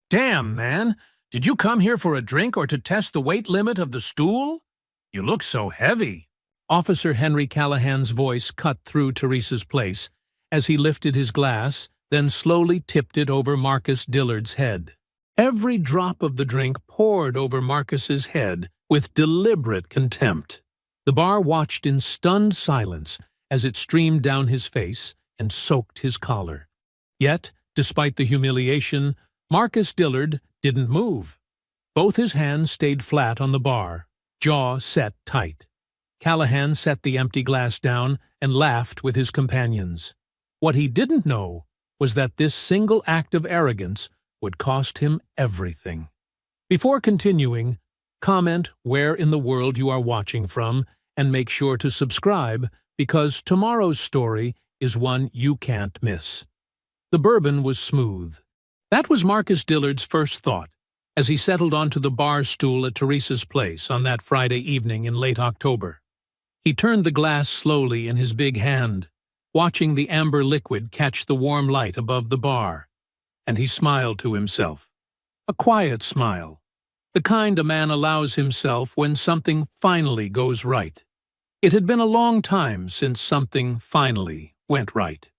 Damn, man! Did you come here for a drink or to test the weight limit of the stool? You look so heavy. Officer Henry Callahan's voice cut through Teresa's place as he lifted his glass, then slowly tipped it over Marcus Dillard's head. Every drop of the drink poured over Marcus's head with deliberate contempt. The bar watched in stunned silence as it streamed down his face and soaked his collar. Yet, despite the humiliation, Marcus Dillard didn't move. Both his hands stayed flat on the bar, jaw set tight. Callahan set the empty glass down and laughed with his companions. What he didn't know was that this single act of arrogance would cost him everything. Before continuing, comment where in the world you are watching from and make sure to subscribe because tomorrow's story is one you can't miss. The bourbon was smooth. That was Marcus Dillard's first thought as he settled onto the bar stool at Teresa's place on that Friday evening in late October. He turned the glass slowly in his big hand, watching the amber liquid catch the warm light above the bar, and he smiled to himself. A quiet smile, the kind a man allows himself when something finally goes right. It had been a long time since something finally went right.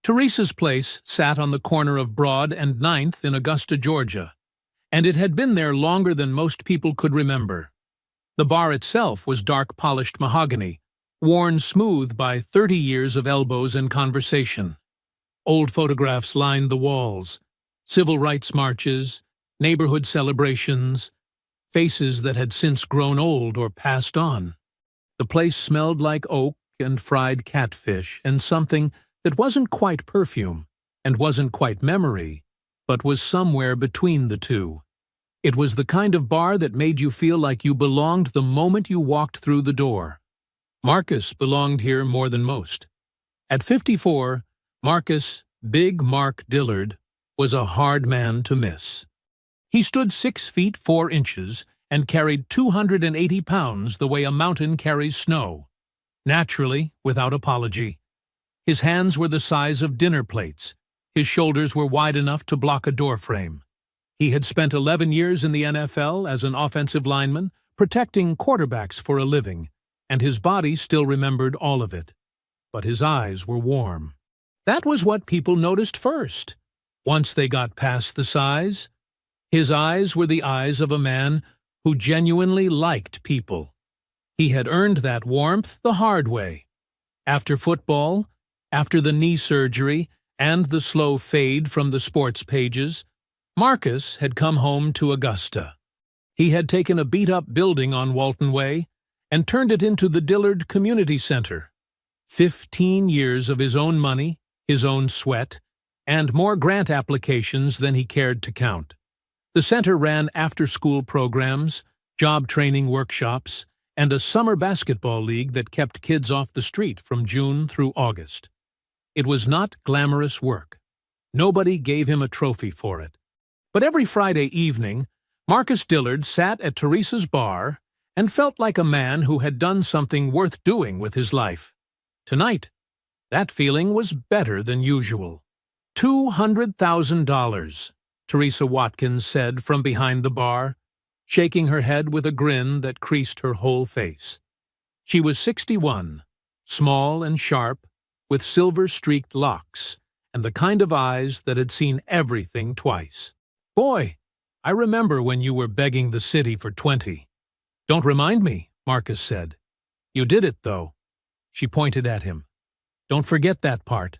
Teresa's place sat on the corner of Broad and 9th in Augusta, Georgia, and it had been there longer than most people could remember. The bar itself was dark polished mahogany, worn smooth by 30 years of elbows and conversation. Old photographs lined the walls, civil rights marches, neighborhood celebrations, faces that had since grown old or passed on. The place smelled like oak and fried catfish and something that wasn't quite perfume and wasn't quite memory, but was somewhere between the two. It was the kind of bar that made you feel like you belonged the moment you walked through the door. Marcus belonged here more than most. At 54, Marcus, Big Mark Dillard, was a hard man to miss. He stood 6 feet 4 inches and carried 280 pounds the way a mountain carries snow, naturally, without apology. His hands were the size of dinner plates. His shoulders were wide enough to block a doorframe. He had spent 11 years in the NFL as an offensive lineman, protecting quarterbacks for a living, and his body still remembered all of it. But his eyes were warm. That was what people noticed first. Once they got past the size, his eyes were the eyes of a man who genuinely liked people. He had earned that warmth the hard way. After football, after the knee surgery, and the slow fade from the sports pages, Marcus had come home to Augusta. He had taken a beat-up building on Walton Way and turned it into the Dillard Community Center. 15 years of his own money, his own sweat, and more grant applications than he cared to count. The center ran after-school programs, job training workshops, and a summer basketball league that kept kids off the street from June through August. It was not glamorous work. Nobody gave him a trophy for it. But every Friday evening, Marcus Dillard sat at Teresa's bar and felt like a man who had done something worth doing with his life. Tonight, that feeling was better than usual. $200,000, Teresa Watkins said from behind the bar, shaking her head with a grin that creased her whole face. She was 61, small and sharp, with silver-streaked locks, and the kind of eyes that had seen everything twice. Boy, I remember when you were begging the city for 20. Don't remind me, Marcus said. You did it, though. She pointed at him. Don't forget that part.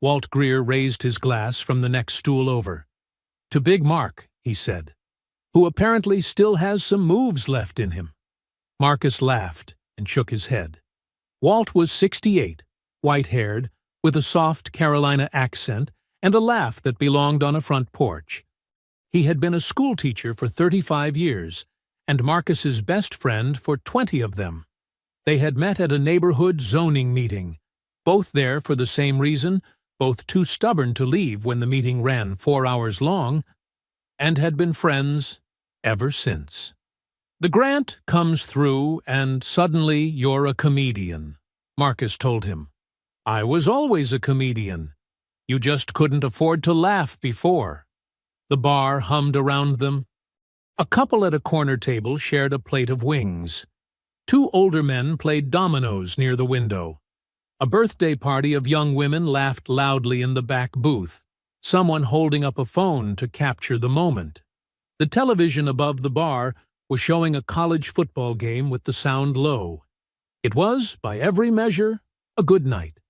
Walt Greer raised his glass from the next stool over. To Big Mark, he said, who apparently still has some moves left in him. Marcus laughed and shook his head. Walt was 68, white-haired, with a soft Carolina accent and a laugh that belonged on a front porch. He had been a schoolteacher for 35 years, and Marcus's best friend for 20 of them. They had met at a neighborhood zoning meeting, both there for the same reason, both too stubborn to leave when the meeting ran 4 hours long, and had been friends ever since. The grant comes through, and suddenly you're a comedian, Marcus told him. I was always a comedian. You just couldn't afford to laugh before. The bar hummed around them. A couple at a corner table shared a plate of wings. Two older men played dominoes near the window. A birthday party of young women laughed loudly in the back booth, someone holding up a phone to capture the moment. The television above the bar was showing a college football game with the sound low. It was, by every measure, a good night.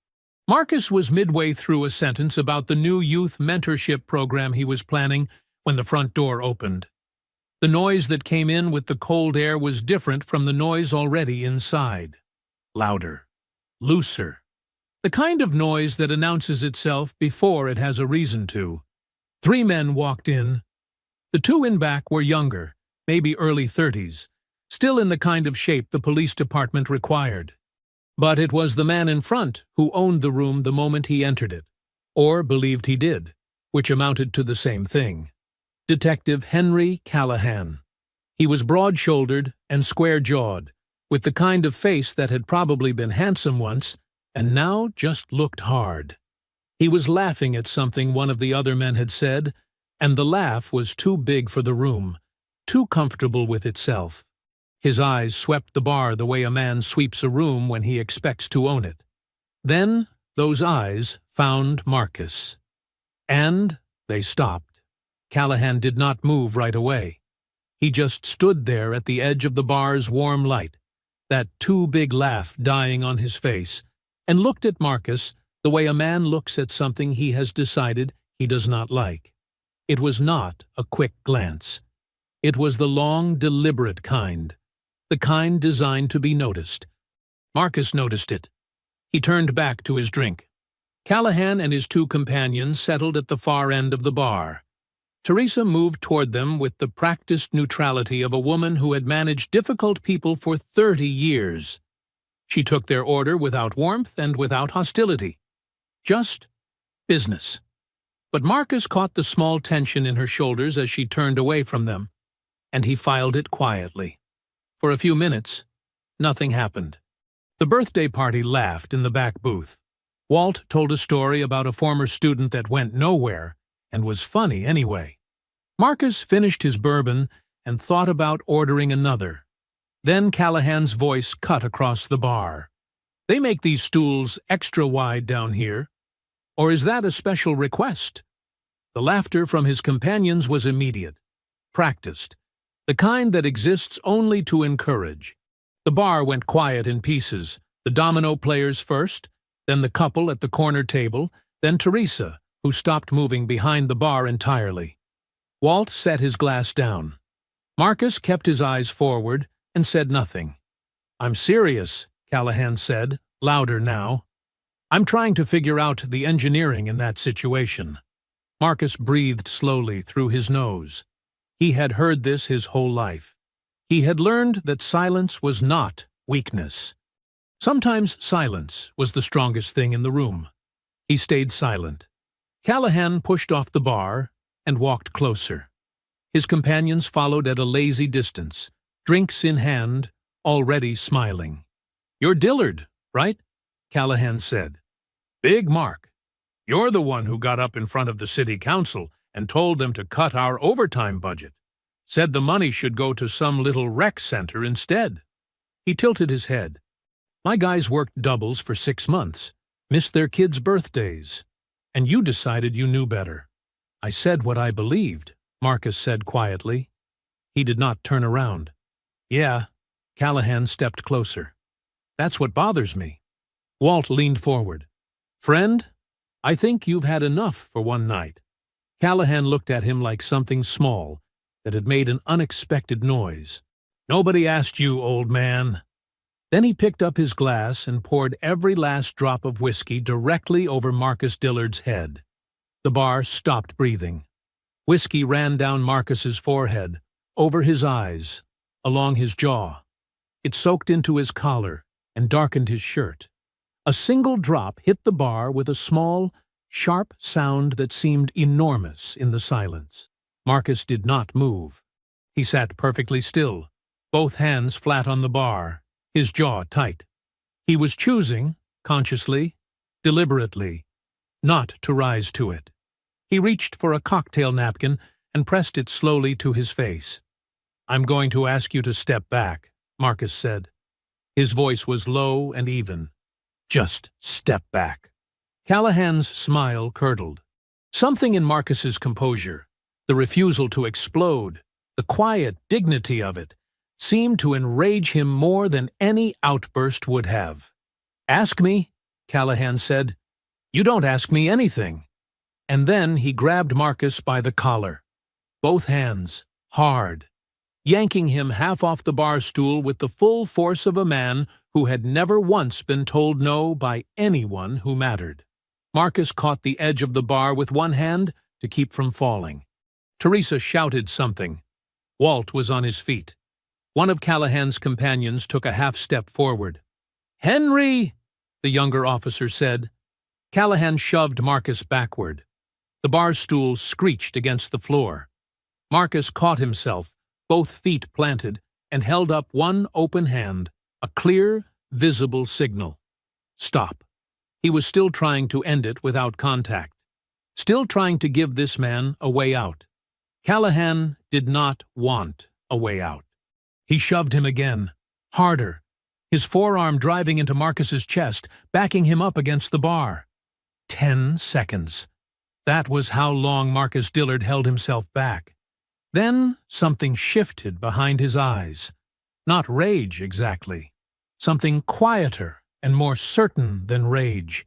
Marcus was midway through a sentence about the new youth mentorship program he was planning when the front door opened. The noise that came in with the cold air was different from the noise already inside. Louder. Looser. The kind of noise that announces itself before it has a reason to. 3 men walked in. The 2 in back were younger, maybe early 30s, still in the kind of shape the police department required. But it was the man in front who owned the room the moment he entered it, or believed he did, which amounted to the same thing. Detective Henry Callahan. He was broad-shouldered and square-jawed, with the kind of face that had probably been handsome once, and now just looked hard. He was laughing at something one of the other men had said, and the laugh was too big for the room, too comfortable with itself. His eyes swept the bar the way a man sweeps a room when he expects to own it. Then those eyes found Marcus. And they stopped. Callahan did not move right away. He just stood there at the edge of the bar's warm light, that too big laugh dying on his face, and looked at Marcus the way a man looks at something he has decided he does not like. It was not a quick glance. It was the long, deliberate kind, the kind designed to be noticed. Marcus noticed it. He turned back to his drink. Callahan and his 2 companions settled at the far end of the bar. Teresa moved toward them with the practiced neutrality of a woman who had managed difficult people for 30 years. She took their order without warmth and without hostility. Just business. But Marcus caught the small tension in her shoulders as she turned away from them, and he filed it quietly. For a few minutes, nothing happened. The birthday party laughed in the back booth. Walt told a story about a former student that went nowhere and was funny anyway. Marcus finished his bourbon and thought about ordering another. Then Callahan's voice cut across the bar. "They make these stools extra wide down here. Or is that a special request?" The laughter from his companions was immediate, practiced, the kind that exists only to encourage. The bar went quiet in pieces, the domino players first, then the couple at the corner table, then Teresa, who stopped moving behind the bar entirely. Walt set his glass down. Marcus kept his eyes forward and said nothing. "I'm serious," Callahan said, louder now. "I'm trying to figure out the engineering in that situation." Marcus breathed slowly through his nose. He had heard this his whole life. He had learned that silence was not weakness. Sometimes silence was the strongest thing in the room. He stayed silent. Callahan pushed off the bar and walked closer. His companions followed at a lazy distance, drinks in hand, already smiling. "You're Dillard, right?" Callahan said. "Big Mark. You're the one who got up in front of the city council and told them to cut our overtime budget. Said the money should go to some little rec center instead." He tilted his head. "My guys worked doubles for 6 months, missed their kids' birthdays. And you decided you knew better." "I said what I believed," Marcus said quietly. He did not turn around. "Yeah." Callahan stepped closer. "That's what bothers me." Walt leaned forward. "Friend, I think you've had enough for one night." Callahan looked at him like something small that had made an unexpected noise. "Nobody asked you, old man." Then he picked up his glass and poured every last drop of whiskey directly over Marcus Dillard's head. The bar stopped breathing. Whiskey ran down Marcus's forehead, over his eyes, along his jaw. It soaked into his collar and darkened his shirt. A single drop hit the bar with a small, sharp sound that seemed enormous in the silence. Marcus did not move. He sat perfectly still, both hands flat on the bar, his jaw tight. He was choosing, consciously, deliberately, not to rise to it. He reached for a cocktail napkin and pressed it slowly to his face. "I'm going to ask you to step back," Marcus said. His voice was low and even. "Just step back." Callahan's smile curdled. Something in Marcus's composure, the refusal to explode, the quiet dignity of it, seemed to enrage him more than any outburst would have. "Ask me," Callahan said. "You don't ask me anything." And then he grabbed Marcus by the collar. Both hands, hard, yanking him half off the bar stool with the full force of a man who had never once been told no by anyone who mattered. Marcus caught the edge of the bar with one hand to keep from falling. Teresa shouted something. Walt was on his feet. One of Callahan's companions took a half-step forward. "Henry!" the younger officer said. Callahan shoved Marcus backward. The bar stool screeched against the floor. Marcus caught himself, both feet planted, and held up one open hand, a clear, visible signal. Stop. He was still trying to end it without contact, still trying to give this man a way out. Callahan did not want a way out. He shoved him again, harder, his forearm driving into Marcus's chest, backing him up against the bar. 10 seconds. That was how long Marcus Dillard held himself back. Then something shifted behind his eyes. Not rage, exactly. Something quieter and more certain than rage.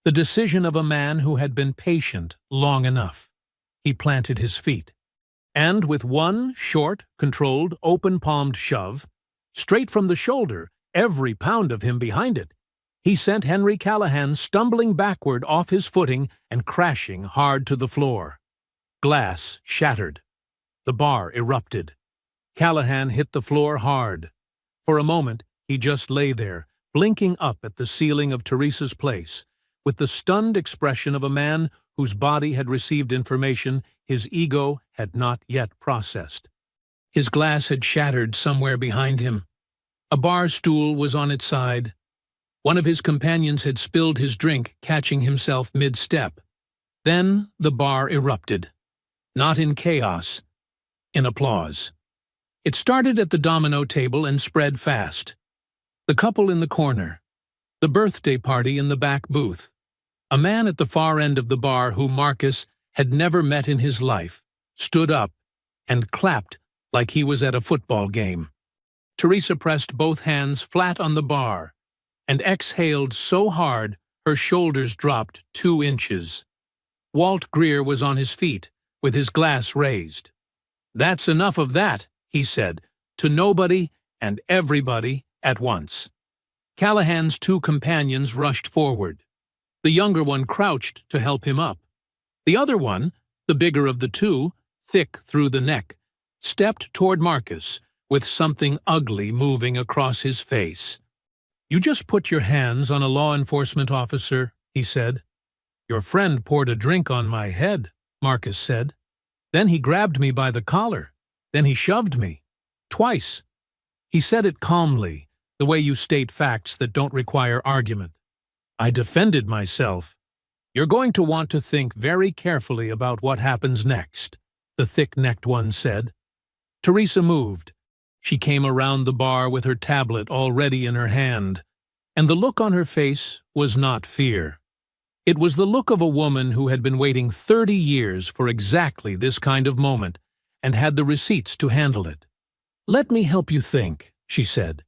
The decision of a man who had been patient long enough. He planted his feet. And with one short, controlled, open-palmed shove, straight from the shoulder, every pound of him behind it, he sent Henry Callahan stumbling backward off his footing and crashing hard to the floor. Glass shattered. The bar erupted. Callahan hit the floor hard. For a moment, he just lay there, blinking up at the ceiling of Teresa's place, with the stunned expression of a man whose body had received information his ego had not yet processed. His glass had shattered somewhere behind him. A bar stool was on its side. One of his companions had spilled his drink, catching himself mid-step. Then the bar erupted. Not in chaos, in applause. It started at the domino table and spread fast. The couple in the corner. The birthday party in the back booth. A man at the far end of the bar who Marcus had never met in his life stood up and clapped like he was at a football game. Teresa pressed both hands flat on the bar and exhaled so hard her shoulders dropped 2 inches. Walt Greer was on his feet, with his glass raised. "That's enough of that," he said, to nobody and everybody at once. Callahan's 2 companions rushed forward. The younger one crouched to help him up. The other one, the bigger of the 2, thick through the neck, stepped toward Marcus, with something ugly moving across his face. "You just put your hands on a law enforcement officer," he said. "Your friend poured a drink on my head," Marcus said. "Then he grabbed me by the collar. Then he shoved me. Twice." He said it calmly, the way you state facts that don't require argument. "I defended myself." "You're going to want to think very carefully about what happens next," the thick-necked one said. Teresa moved. She came around the bar with her tablet already in her hand, and the look on her face was not fear. It was the look of a woman who had been waiting 30 years for exactly this kind of moment and had the receipts to handle it. "Let me help you think," she said.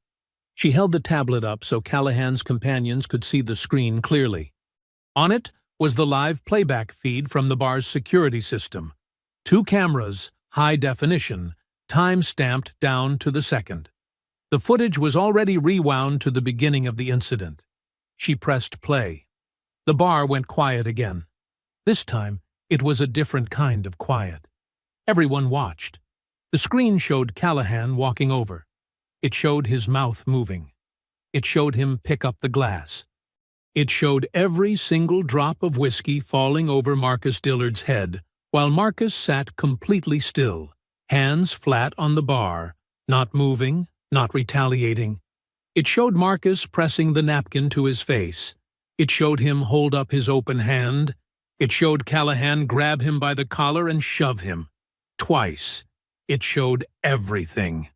She held the tablet up so Callahan's companions could see the screen clearly. On it was the live playback feed from the bar's security system. 2 cameras, high definition, time-stamped down to the second. The footage was already rewound to the beginning of the incident. She pressed play. The bar went quiet again. This time, it was a different kind of quiet. Everyone watched. The screen showed Callahan walking over. It showed his mouth moving. It showed him pick up the glass. It showed every single drop of whiskey falling over Marcus Dillard's head, while Marcus sat completely still, hands flat on the bar, not moving, not retaliating. It showed Marcus pressing the napkin to his face. It showed him hold up his open hand. It showed Callahan grab him by the collar and shove him. Twice. It showed everything.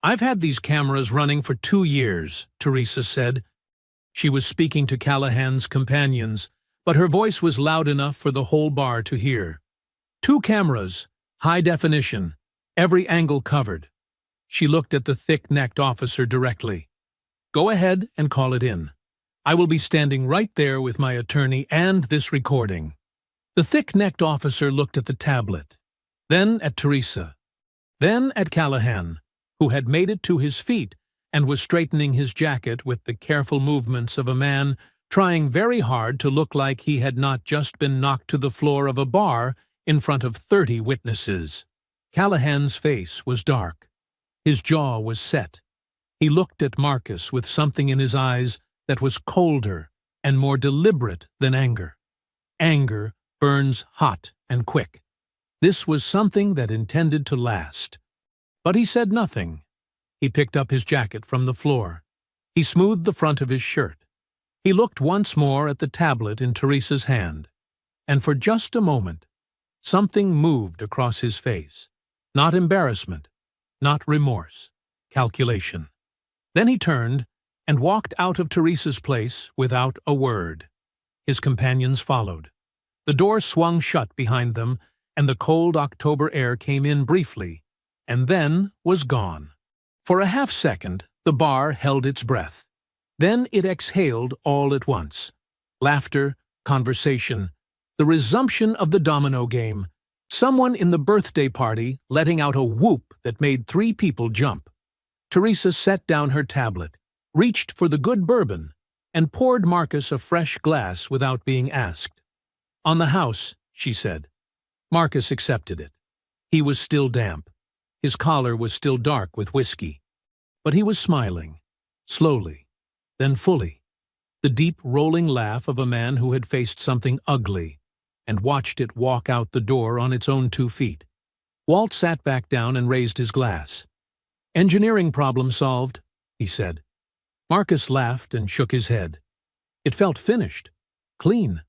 "I've had these cameras running for 2 years," Teresa said. She was speaking to Callahan's companions, but her voice was loud enough for the whole bar to hear. "2 cameras, high definition, every angle covered." She looked at the thick-necked officer directly. "Go ahead and call it in. I will be standing right there with my attorney and this recording." The thick-necked officer looked at the tablet, then at Teresa, then at Callahan, who had made it to his feet and was straightening his jacket with the careful movements of a man trying very hard to look like he had not just been knocked to the floor of a bar in front of 30 witnesses. Callahan's face was dark. His jaw was set. He looked at Marcus with something in his eyes that was colder and more deliberate than anger. Anger burns hot and quick. This was something that intended to last. But he said nothing. He picked up his jacket from the floor. He smoothed the front of his shirt. He looked once more at the tablet in Teresa's hand. And for just a moment, something moved across his face. Not embarrassment, not remorse, calculation. Then he turned and walked out of Teresa's place without a word. His companions followed. The door swung shut behind them, and the cold October air came in briefly, and then was gone. For a half-second, the bar held its breath. Then it exhaled all at once. Laughter, conversation, the resumption of the domino game, someone in the birthday party letting out a whoop that made 3 people jump. Teresa set down her tablet, reached for the good bourbon, and poured Marcus a fresh glass without being asked. "On the house," she said. Marcus accepted it. He was still damp. His collar was still dark with whiskey. But he was smiling, slowly, then fully, the deep rolling laugh of a man who had faced something ugly and watched it walk out the door on its own 2 feet. Walt sat back down and raised his glass. "Engineering problem solved," he said. Marcus laughed and shook his head. It felt finished, clean,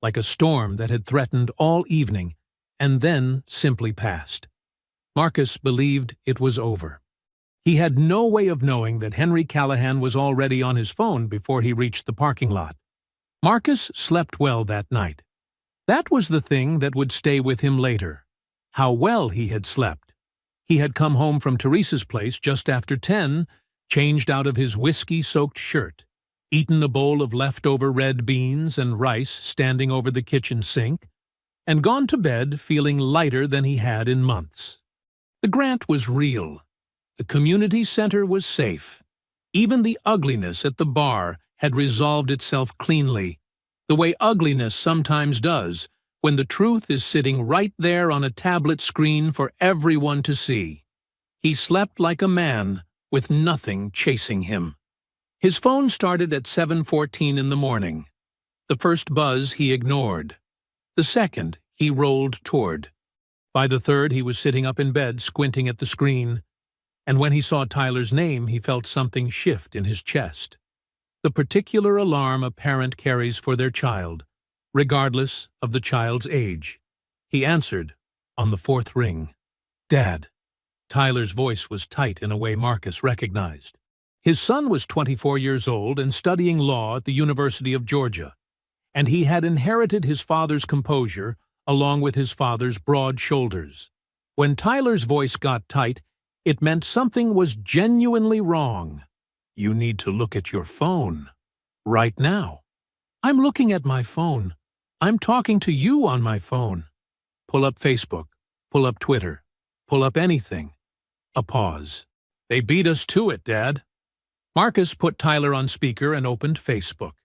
like a storm that had threatened all evening and then simply passed. Marcus believed it was over. He had no way of knowing that Henry Callahan was already on his phone before he reached the parking lot. Marcus slept well that night. That was the thing that would stay with him later. How well he had slept. He had come home from Teresa's place just after 10, changed out of his whiskey-soaked shirt, eaten a bowl of leftover red beans and rice standing over the kitchen sink, and gone to bed feeling lighter than he had in months. The grant was real. The community center was safe. Even the ugliness at the bar had resolved itself cleanly, the way ugliness sometimes does when the truth is sitting right there on a tablet screen for everyone to see. He slept like a man with nothing chasing him. His phone started at 7:14 in the morning. The first buzz he ignored. The second he rolled toward. By the third he was sitting up in bed squinting at the screen, and when he saw Tyler's name he felt something shift in his chest. The particular alarm a parent carries for their child, regardless of the child's age. He answered on the 4th ring. "Dad." Tyler's voice was tight in a way Marcus recognized. His son was 24 years old and studying law at the University of Georgia, and he had inherited his father's composure along with his father's broad shoulders. When Tyler's voice got tight, it meant something was genuinely wrong. "You need to look at your phone. Right now." "I'm looking at my phone. I'm talking to you on my phone." "Pull up Facebook. Pull up Twitter. Pull up anything." A pause. "They beat us to it, Dad." Marcus put Tyler on speaker and opened Facebook.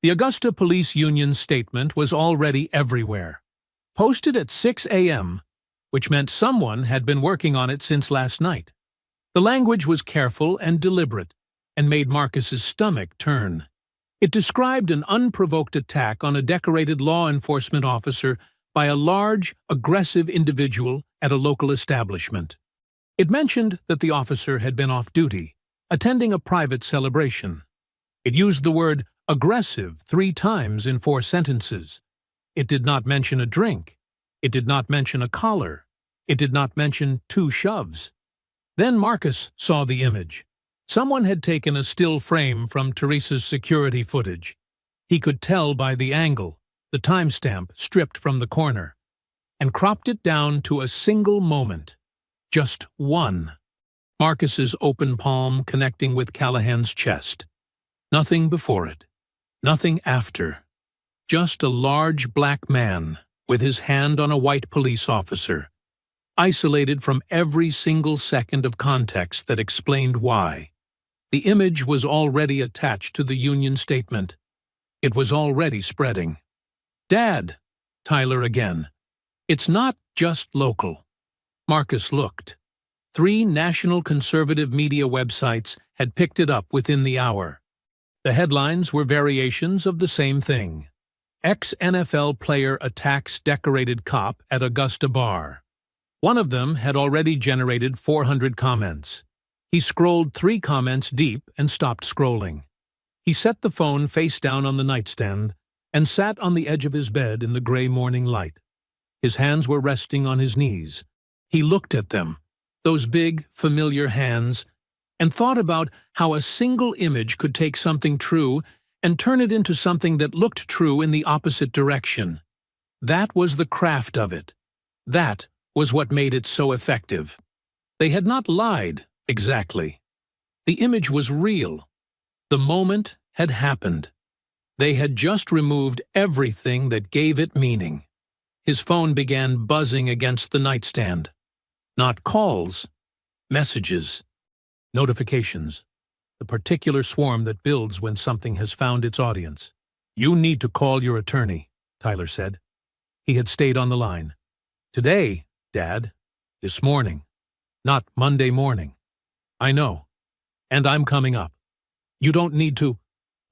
The Augusta Police Union's statement was already everywhere. Posted at 6 a.m., which meant someone had been working on it since last night. The language was careful and deliberate, and made Marcus's stomach turn. It described an unprovoked attack on a decorated law enforcement officer by a large, aggressive individual at a local establishment. It mentioned that the officer had been off duty, attending a private celebration. It used the word aggressive 3 times in 4 sentences. It did not mention a drink. It did not mention a collar. It did not mention 2 shoves. Then Marcus saw the image. Someone had taken a still frame from Teresa's security footage. He could tell by the angle, the timestamp stripped from the corner, and cropped it down to a single moment. Just one. Marcus's open palm connecting with Callahan's chest. Nothing before it. Nothing after. Just a large black man with his hand on a white police officer, isolated from every single second of context that explained why. The image was already attached to the union statement. It was already spreading. "Dad," Tyler again. "It's not just local." Marcus looked. 3 national conservative media websites had picked it up within the hour. The headlines were variations of the same thing. Ex-NFL player attacks decorated cop at Augusta bar. One of them had already generated 400 comments. He scrolled 3 comments deep and stopped scrolling. He set the phone face down on the nightstand and sat on the edge of his bed in the gray morning light. His hands were resting on his knees. He looked at them, those big, familiar hands, and thought about how a single image could take something true and turn it into something that looked true in the opposite direction. That was the craft of it. That was what made it so effective. They had not lied, exactly. The image was real. The moment had happened. They had just removed everything that gave it meaning. His phone began buzzing against the nightstand. Not calls, messages, notifications. The particular swarm that builds when something has found its audience. "You need to call your attorney," Tyler said. He had stayed on the line. "Today, Dad. This morning. Not Monday morning." "I know. And I'm coming up." "You don't need to.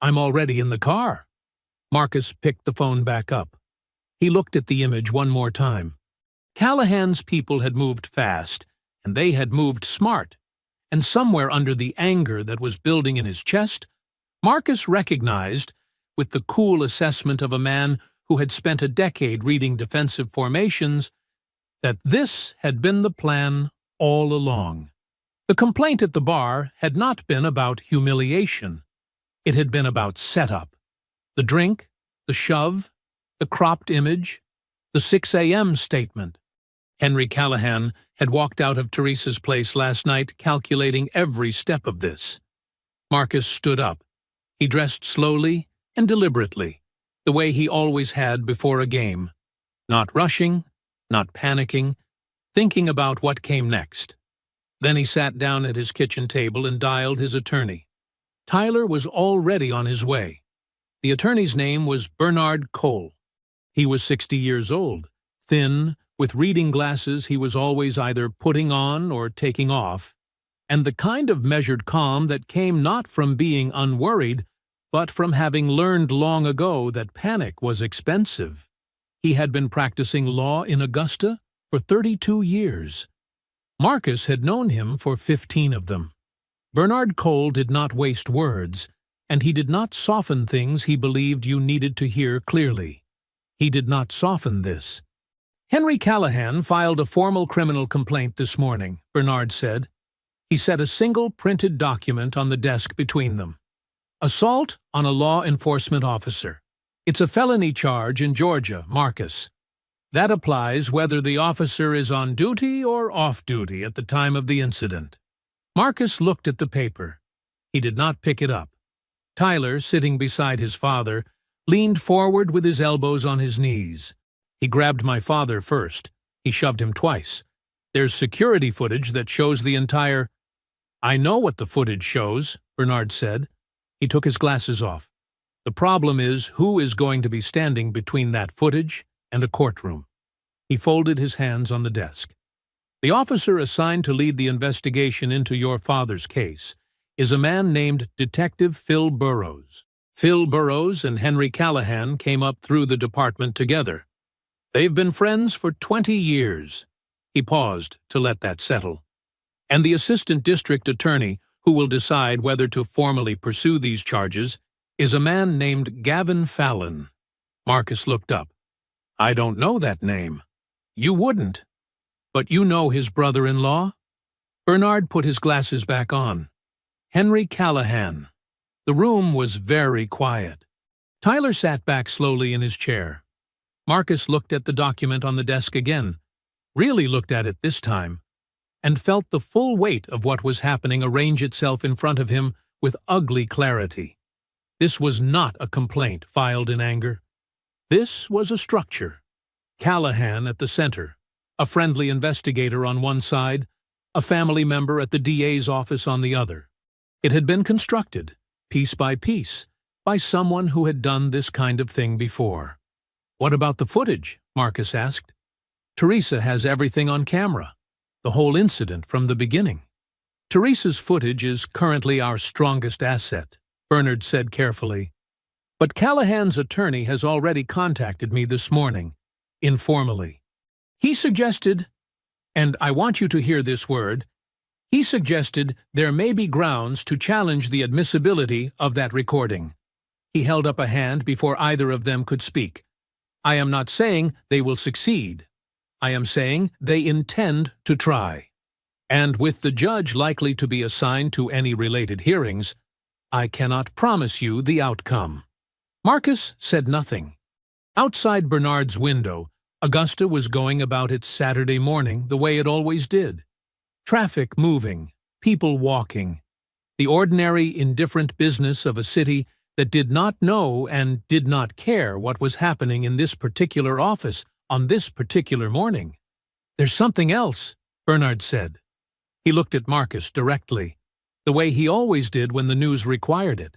I'm already in the car." Marcus picked the phone back up. He looked at the image one more time. Callahan's people had moved fast, and they had moved smart. And somewhere under the anger that was building in his chest, Marcus recognized, with the cool assessment of a man who had spent a decade reading defensive formations, that this had been the plan all along. The complaint at the bar had not been about humiliation. It had been about setup. The drink, the shove, the cropped image, the 6 a.m. statement. Henry Callahan had walked out of Teresa's place last night calculating every step of this. Marcus stood up. He dressed slowly and deliberately, the way he always had before a game. Not rushing, not panicking, thinking about what came next. Then he sat down at his kitchen table and dialed his attorney. Tyler was already on his way. The attorney's name was Bernard Cole. He was 60 years old, thin, with reading glasses he was always either putting on or taking off, and the kind of measured calm that came not from being unworried, but from having learned long ago that panic was expensive. He had been practicing law in Augusta for 32 years. Marcus had known him for 15 of them. Bernard Cole did not waste words, and he did not soften things he believed you needed to hear clearly. He did not soften this. "Henry Callahan filed a formal criminal complaint this morning," Bernard said. He set a single printed document on the desk between them. "Assault on a law enforcement officer. It's a felony charge in Georgia, Marcus. That applies whether the officer is on duty or off duty at the time of the incident." Marcus looked at the paper. He did not pick it up. Tyler, sitting beside his father, leaned forward with his elbows on his knees. "He grabbed my father first. He shoved him twice. There's security footage that shows the entire—" "I know what the footage shows," Bernard said. He took his glasses off. "The problem is who is going to be standing between that footage and a courtroom." He folded his hands on the desk. "The officer assigned to lead the investigation into your father's case is a man named Detective Phil Burrows. Phil Burrows and Henry Callahan came up through the department together. They've been friends for 20 years. He paused to let that settle. "And the assistant district attorney, who will decide whether to formally pursue these charges, is a man named Gavin Fallon." Marcus looked up. "I don't know that name." "You wouldn't." But you know his brother-in-law? Bernard put his glasses back on. Henry Callahan. The room was very quiet. Tyler sat back slowly in his chair. Marcus looked at the document on the desk again, really looked at it this time, and felt the full weight of what was happening arrange itself in front of him with ugly clarity. This was not a complaint filed in anger. This was a structure. Callahan at the center, a friendly investigator on one side, a family member at the DA's office on the other. It had been constructed, piece by piece, by someone who had done this kind of thing before. "What about the footage?" Marcus asked. "Teresa has everything on camera, the whole incident from the beginning." "Teresa's footage is currently our strongest asset," Bernard said carefully. "But Callahan's attorney has already contacted me this morning, informally. He suggested, and I want you to hear this word, he suggested there may be grounds to challenge the admissibility of that recording." He held up a hand before either of them could speak. "I am not saying they will succeed. I am saying they intend to try. And with the judge likely to be assigned to any related hearings, I cannot promise you the outcome." Marcus said nothing. Outside Bernard's window, Augusta was going about its Saturday morning the way it always did. Traffic moving, people walking. The ordinary, indifferent business of a city that did not know and did not care what was happening in this particular office on this particular morning. "There's something else," Bernard said. He looked at Marcus directly, the way he always did when the news required it.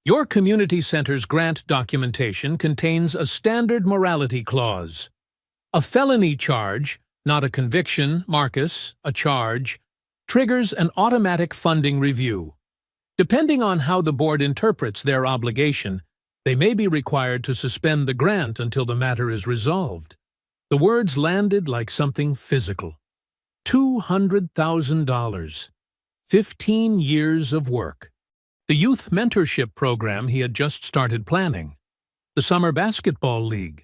"Your community center's grant documentation contains a standard morality clause. A felony charge, not a conviction, Marcus, a charge, triggers an automatic funding review. Depending on how the board interprets their obligation, they may be required to suspend the grant until the matter is resolved." The words landed like something physical. $200,000. 15 years of work. The youth mentorship program he had just started planning. The summer basketball league.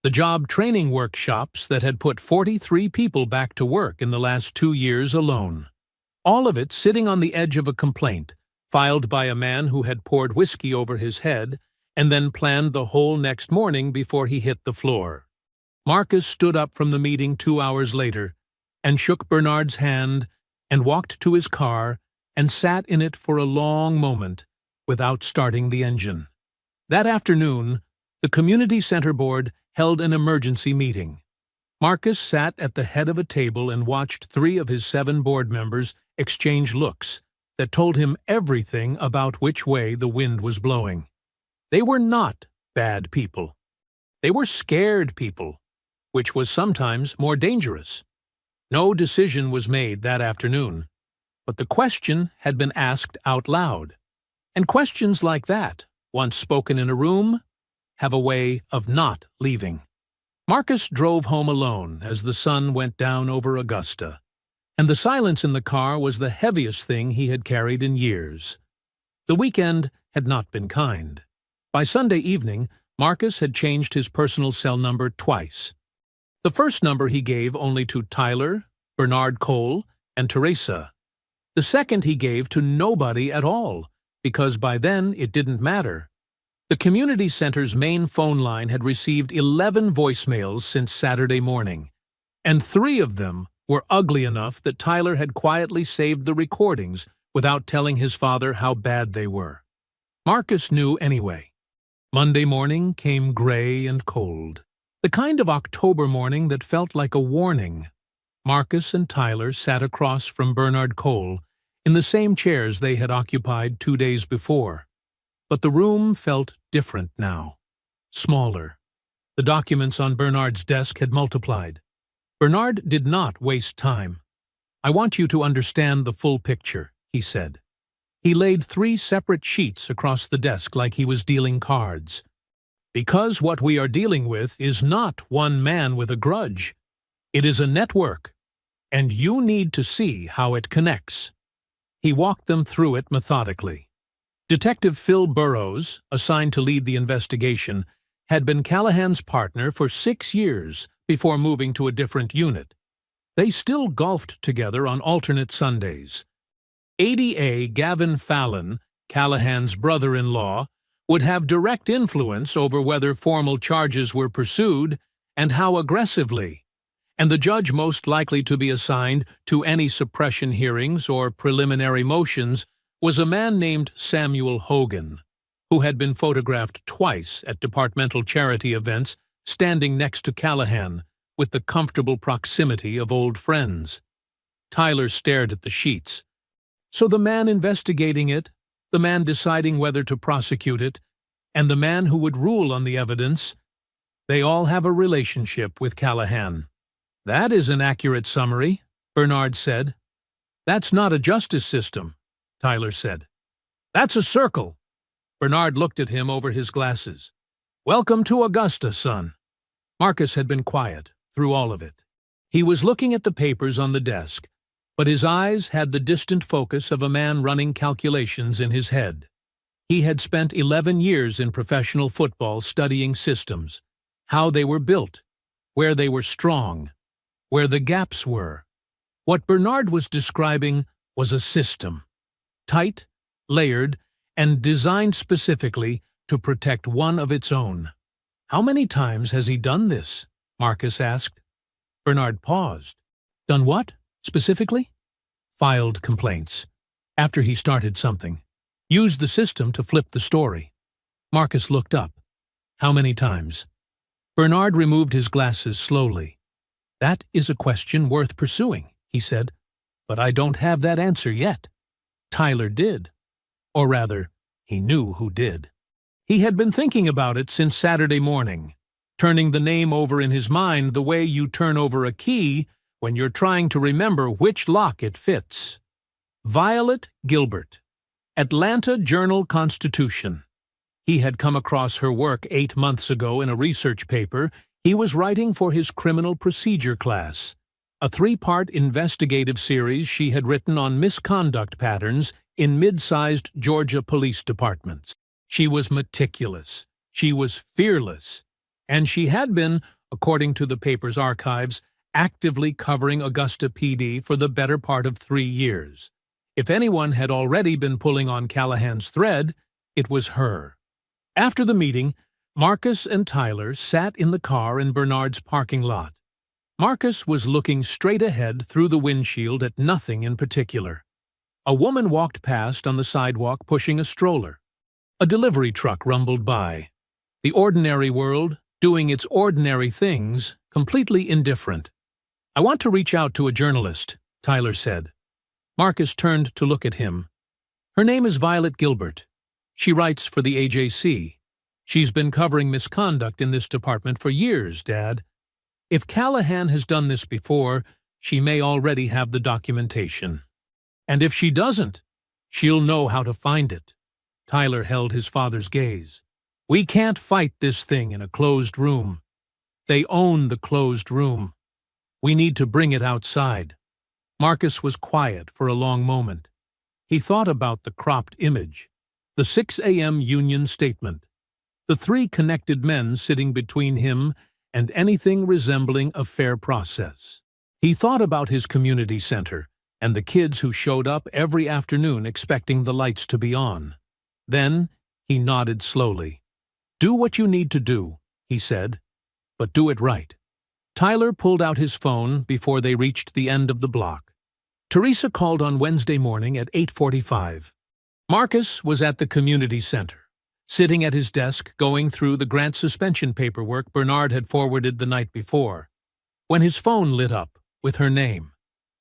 The job training workshops that had put 43 people back to work in the last 2 years alone. All of it sitting on the edge of a complaint, filed by a man who had poured whiskey over his head and then planned the whole next morning before he hit the floor. Marcus stood up from the meeting 2 hours later and shook Bernard's hand and walked to his car and sat in it for a long moment without starting the engine. That afternoon, the community center board held an emergency meeting. Marcus sat at the head of a table and watched 3 of his 7 board members exchange looks that told him everything about which way the wind was blowing. They were not bad people. They were scared people, which was sometimes more dangerous. No decision was made that afternoon, but the question had been asked out loud. And questions like that, once spoken in a room, have a way of not leaving. Marcus drove home alone as the sun went down over Augusta, and the silence in the car was the heaviest thing he had carried in years. The weekend had not been kind. By Sunday evening, Marcus had changed his personal cell number twice. The first number he gave only to Tyler, Bernard Cole, and Teresa. The second he gave to nobody at all, because by then it didn't matter. The community center's main phone line had received 11 voicemails since Saturday morning, and 3 of them were ugly enough that Tyler had quietly saved the recordings without telling his father how bad they were. Marcus knew anyway. Monday morning came gray and cold, the kind of October morning that felt like a warning. Marcus and Tyler sat across from Bernard Cole in the same chairs they had occupied 2 days before. But the room felt different now, smaller. The documents on Bernard's desk had multiplied. Bernard did not waste time. "I want you to understand the full picture," he said. He laid 3 separate sheets across the desk like he was dealing cards. "Because what we are dealing with is not one man with a grudge. It is a network, and you need to see how it connects." He walked them through it methodically. Detective Phil Burrows, assigned to lead the investigation, had been Callahan's partner for 6 years before moving to a different unit. They still golfed together on alternate Sundays. ADA Gavin Fallon, Callahan's brother-in-law, would have direct influence over whether formal charges were pursued and how aggressively, and the judge most likely to be assigned to any suppression hearings or preliminary motions was a man named Samuel Hogan, who had been photographed twice at departmental charity events standing next to Callahan with the comfortable proximity of old friends. Tyler stared at the sheets. So the man investigating it, the man deciding whether to prosecute it, and the man who would rule on the evidence, they all have a relationship with Callahan. That is an accurate summary, Bernard said. That's not a justice system, Tyler said. That's a circle. Bernard looked at him over his glasses. Welcome to Augusta, son. Marcus had been quiet through all of it. He was looking at the papers on the desk, but his eyes had the distant focus of a man running calculations in his head. He had spent 11 years in professional football studying systems, how they were built, where they were strong, where the gaps were. What Bernard was describing was a system, tight, layered, and designed specifically to protect one of its own. How many times has he done this? Marcus asked. Bernard paused. Done what, specifically? Filed complaints. After he started something. Used the system to flip the story. Marcus looked up. How many times? Bernard removed his glasses slowly. That is a question worth pursuing, he said, but I don't have that answer yet. Tyler did. Or rather, he knew who did. He had been thinking about it since Saturday morning, turning the name over in his mind the way you turn over a key when you're trying to remember which lock it fits. Violet Gilbert, Atlanta Journal-Constitution. He had come across her work 8 months ago in a research paper he was writing for his criminal procedure class, a 3-part investigative series she had written on misconduct patterns in mid-sized Georgia police departments. She was meticulous, she was fearless, and she had been, according to the paper's archives, actively covering Augusta PD for the better part of 3 years. If anyone had already been pulling on Callahan's thread, it was her. After the meeting, Marcus and Tyler sat in the car in Bernard's parking lot. Marcus was looking straight ahead through the windshield at nothing in particular. A woman walked past on the sidewalk pushing a stroller. A delivery truck rumbled by. The ordinary world, doing its ordinary things, completely indifferent. I want to reach out to a journalist, Tyler said. Marcus turned to look at him. Her name is Violet Gilbert. She writes for the AJC. She's been covering misconduct in this department for years, Dad. If Callahan has done this before, she may already have the documentation. And if she doesn't, she'll know how to find it. Tyler held his father's gaze. We can't fight this thing in a closed room. They own the closed room. We need to bring it outside. Marcus was quiet for a long moment. He thought about the cropped image, the 6 a.m. Union statement, the 3 connected men sitting between him and anything resembling a fair process. He thought about his community center and the kids who showed up every afternoon expecting the lights to be on. Then he nodded slowly. Do what you need to do, he said, but do it right. Tyler pulled out his phone before they reached the end of the block. Teresa called on Wednesday morning at 8:45. Marcus was at the community center, sitting at his desk going through the grant suspension paperwork Bernard had forwarded the night before, when his phone lit up with her name.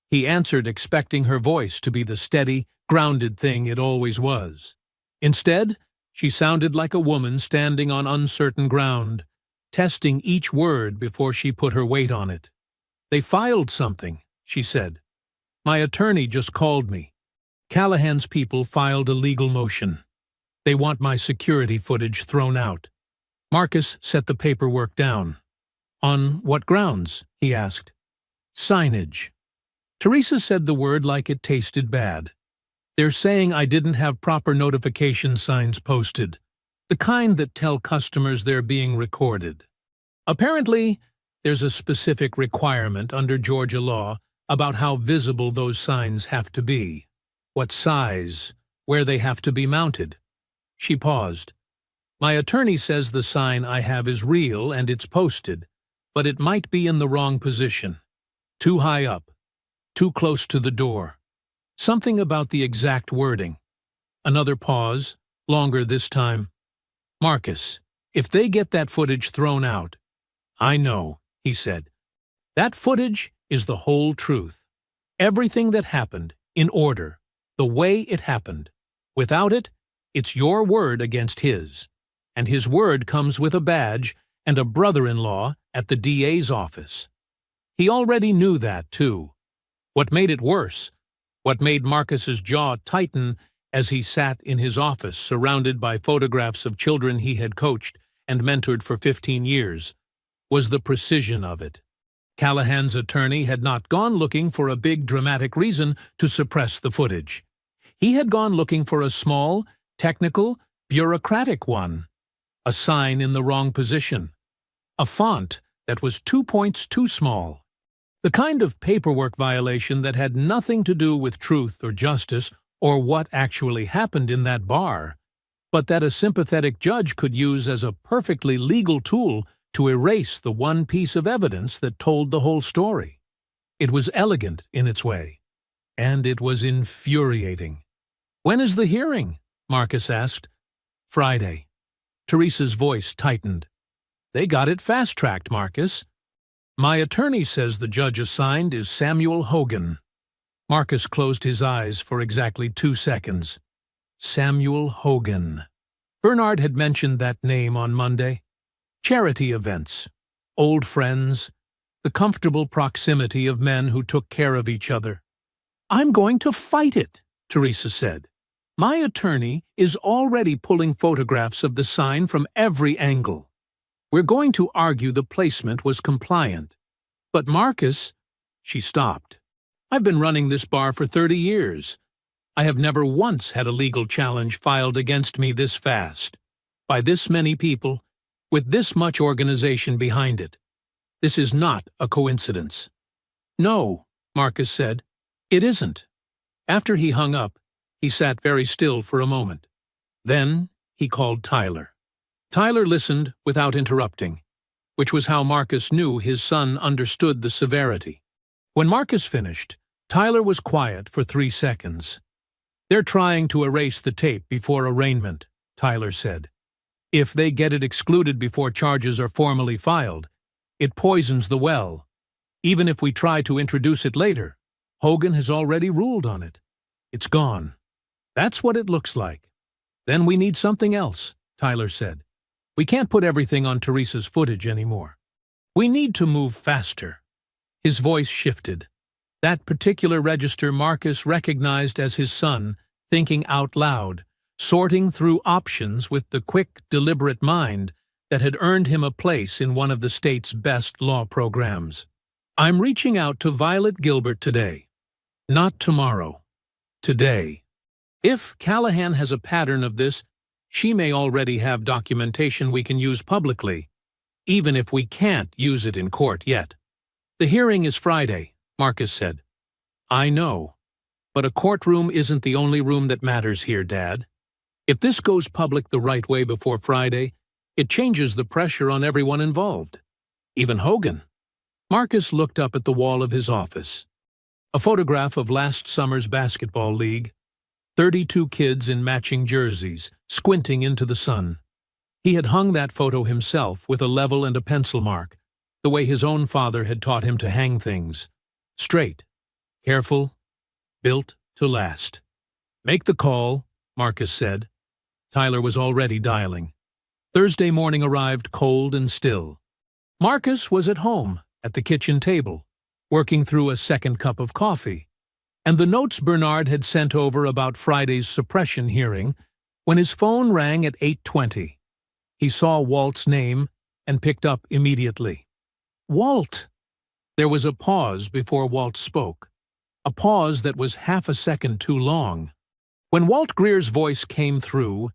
He answered expecting her voice to be the steady, grounded thing it always was. Instead, she sounded like a woman standing on uncertain ground, testing each word before she put her weight on it. They filed something, she said. My attorney just called me. Callahan's people filed a legal motion. They want my security footage thrown out. Marcus set the paperwork down. On what grounds? He asked. Signage. Teresa said the word like it tasted bad. They're saying I didn't have proper notification signs posted, the kind that tell customers they're being recorded. Apparently, there's a specific requirement under Georgia law about how visible those signs have to be, what size, where they have to be mounted. She paused. My attorney says the sign I have is real and it's posted, but it might be in the wrong position. Too high up, too close to the door. Something about the exact wording. Another pause, longer this time. Marcus, if they get that footage thrown out. I know, he said. That footage is the whole truth. Everything that happened, in order, the way it happened. Without it, it's your word against his. And his word comes with a badge and a brother-in-law at the DA's office. He already knew that, too. What made it worse, what made Marcus's jaw tighten as he sat in his office surrounded by photographs of children he had coached and mentored for 15 years, was the precision of it. Callahan's attorney had not gone looking for a big dramatic reason to suppress the footage. He had gone looking for a small, technical, bureaucratic one. A sign in the wrong position. A font that was 2 points too small. The kind of paperwork violation that had nothing to do with truth or justice or what actually happened in that bar, but that a sympathetic judge could use as a perfectly legal tool to erase the one piece of evidence that told the whole story. It was elegant in its way, and it was infuriating. When is the hearing? Marcus asked. Friday. Teresa's voice tightened. They got it fast-tracked, Marcus. My attorney says the judge assigned is Samuel Hogan. Marcus closed his eyes for exactly 2 seconds. Samuel Hogan. Bernard had mentioned that name on Monday. Charity events, old friends, the comfortable proximity of men who took care of each other. I'm going to fight it, Teresa said. My attorney is already pulling photographs of the sign from every angle. We're going to argue the placement was compliant. But Marcus, she stopped. I've been running this bar for 30 years. I have never once had a legal challenge filed against me this fast, by this many people, with this much organization behind it. This is not a coincidence. No, Marcus said, it isn't. After he hung up, he sat very still for a moment. Then he called Tyler. Tyler listened without interrupting, which was how Marcus knew his son understood the severity. When Marcus finished, Tyler was quiet for 3 seconds. They're trying to erase the tape before arraignment, Tyler said. If they get it excluded before charges are formally filed, it poisons the well. Even if we try to introduce it later, Hogan has already ruled on it. It's gone. That's what it looks like. Then we need something else, Tyler said. We can't put everything on Teresa's footage anymore. We need to move faster. His voice shifted. That particular register Marcus recognized as his son, thinking out loud, sorting through options with the quick, deliberate mind that had earned him a place in one of the state's best law programs. I'm reaching out to Violet Gilbert today. Not tomorrow. Today. If Callahan has a pattern of this, she may already have documentation we can use publicly, even if we can't use it in court yet. The hearing is Friday, Marcus said. I know, but a courtroom isn't the only room that matters here, Dad. If this goes public the right way before Friday, it changes the pressure on everyone involved. Even Hogan. Marcus looked up at the wall of his office. A photograph of last summer's basketball league. 32 kids in matching jerseys, squinting into the sun. He had hung that photo himself with a level and a pencil mark, the way his own father had taught him to hang things. Straight, careful, built to last. Make the call, Marcus said. Tyler was already dialing. Thursday morning arrived cold and still. Marcus was at home, at the kitchen table, working through a second cup of coffee, and the notes Bernard had sent over about Friday's suppression hearing when his phone rang at 8:20. He saw Walt's name and picked up immediately. Walt! There was a pause before Walt spoke, a pause that was half a second too long. When Walt Greer's voice came through,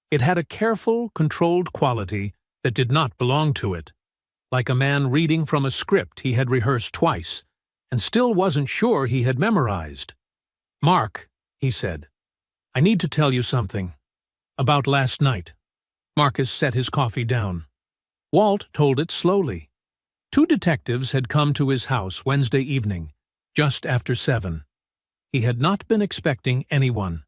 it had a careful, controlled quality that did not belong to it, like a man reading from a script he had rehearsed twice, and still wasn't sure he had memorized. "Mark," he said, "I need to tell you something. About last night." Marcus set his coffee down. Walt told it slowly. 2 detectives had come to his house Wednesday evening, just after 7. He had not been expecting anyone.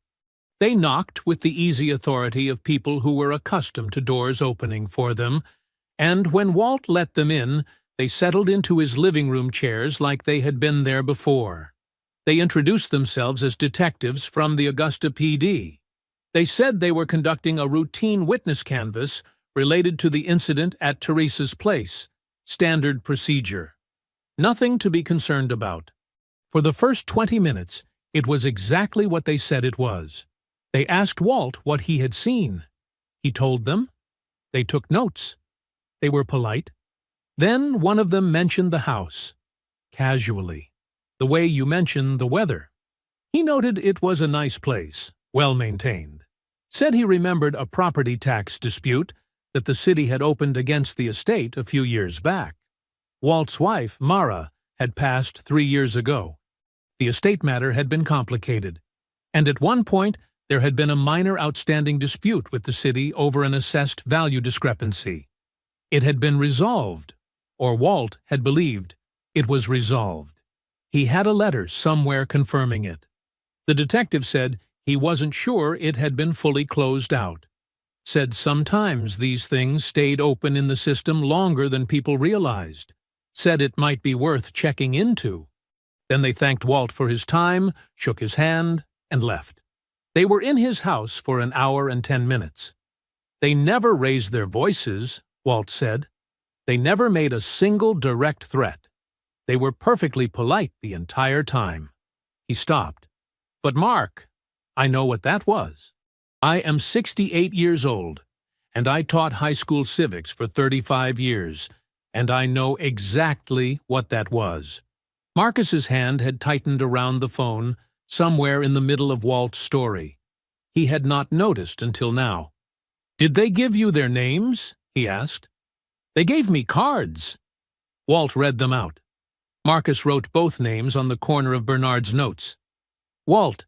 They knocked with the easy authority of people who were accustomed to doors opening for them, and when Walt let them in, they settled into his living room chairs like they had been there before. They introduced themselves as detectives from the Augusta PD. They said they were conducting a routine witness canvass related to the incident at Teresa's place. Standard procedure. Nothing to be concerned about. For the first 20 minutes, it was exactly what they said it was. They asked Walt what he had seen. He told them. They took notes. They were polite. Then one of them mentioned the house. Casually. The way you mention the weather. He noted it was a nice place, well maintained. Said he remembered a property tax dispute that the city had opened against the estate a few years back. Walt's wife, Mara, had passed 3 years ago. The estate matter had been complicated, and at one point there had been a minor outstanding dispute with the city over an assessed value discrepancy. It had been resolved, or Walt had believed it was resolved. He had a letter somewhere confirming it. The detective said he wasn't sure it had been fully closed out. Said sometimes these things stayed open in the system longer than people realized. Said it might be worth checking into. Then they thanked Walt for his time, shook his hand, and left. They were in his house for an hour and 10 minutes. They never raised their voices, Walt said. They never made a single direct threat. They were perfectly polite the entire time. He stopped. But Mark, I know what that was. I am 68 years old, and I taught high school civics for 35 years, and I know exactly what that was. Marcus's hand had tightened around the phone somewhere in the middle of Walt's story. He had not noticed until now. "Did they give you their names?" he asked. "They gave me cards." Walt read them out. Marcus wrote both names on the corner of Bernard's notes. "Walt,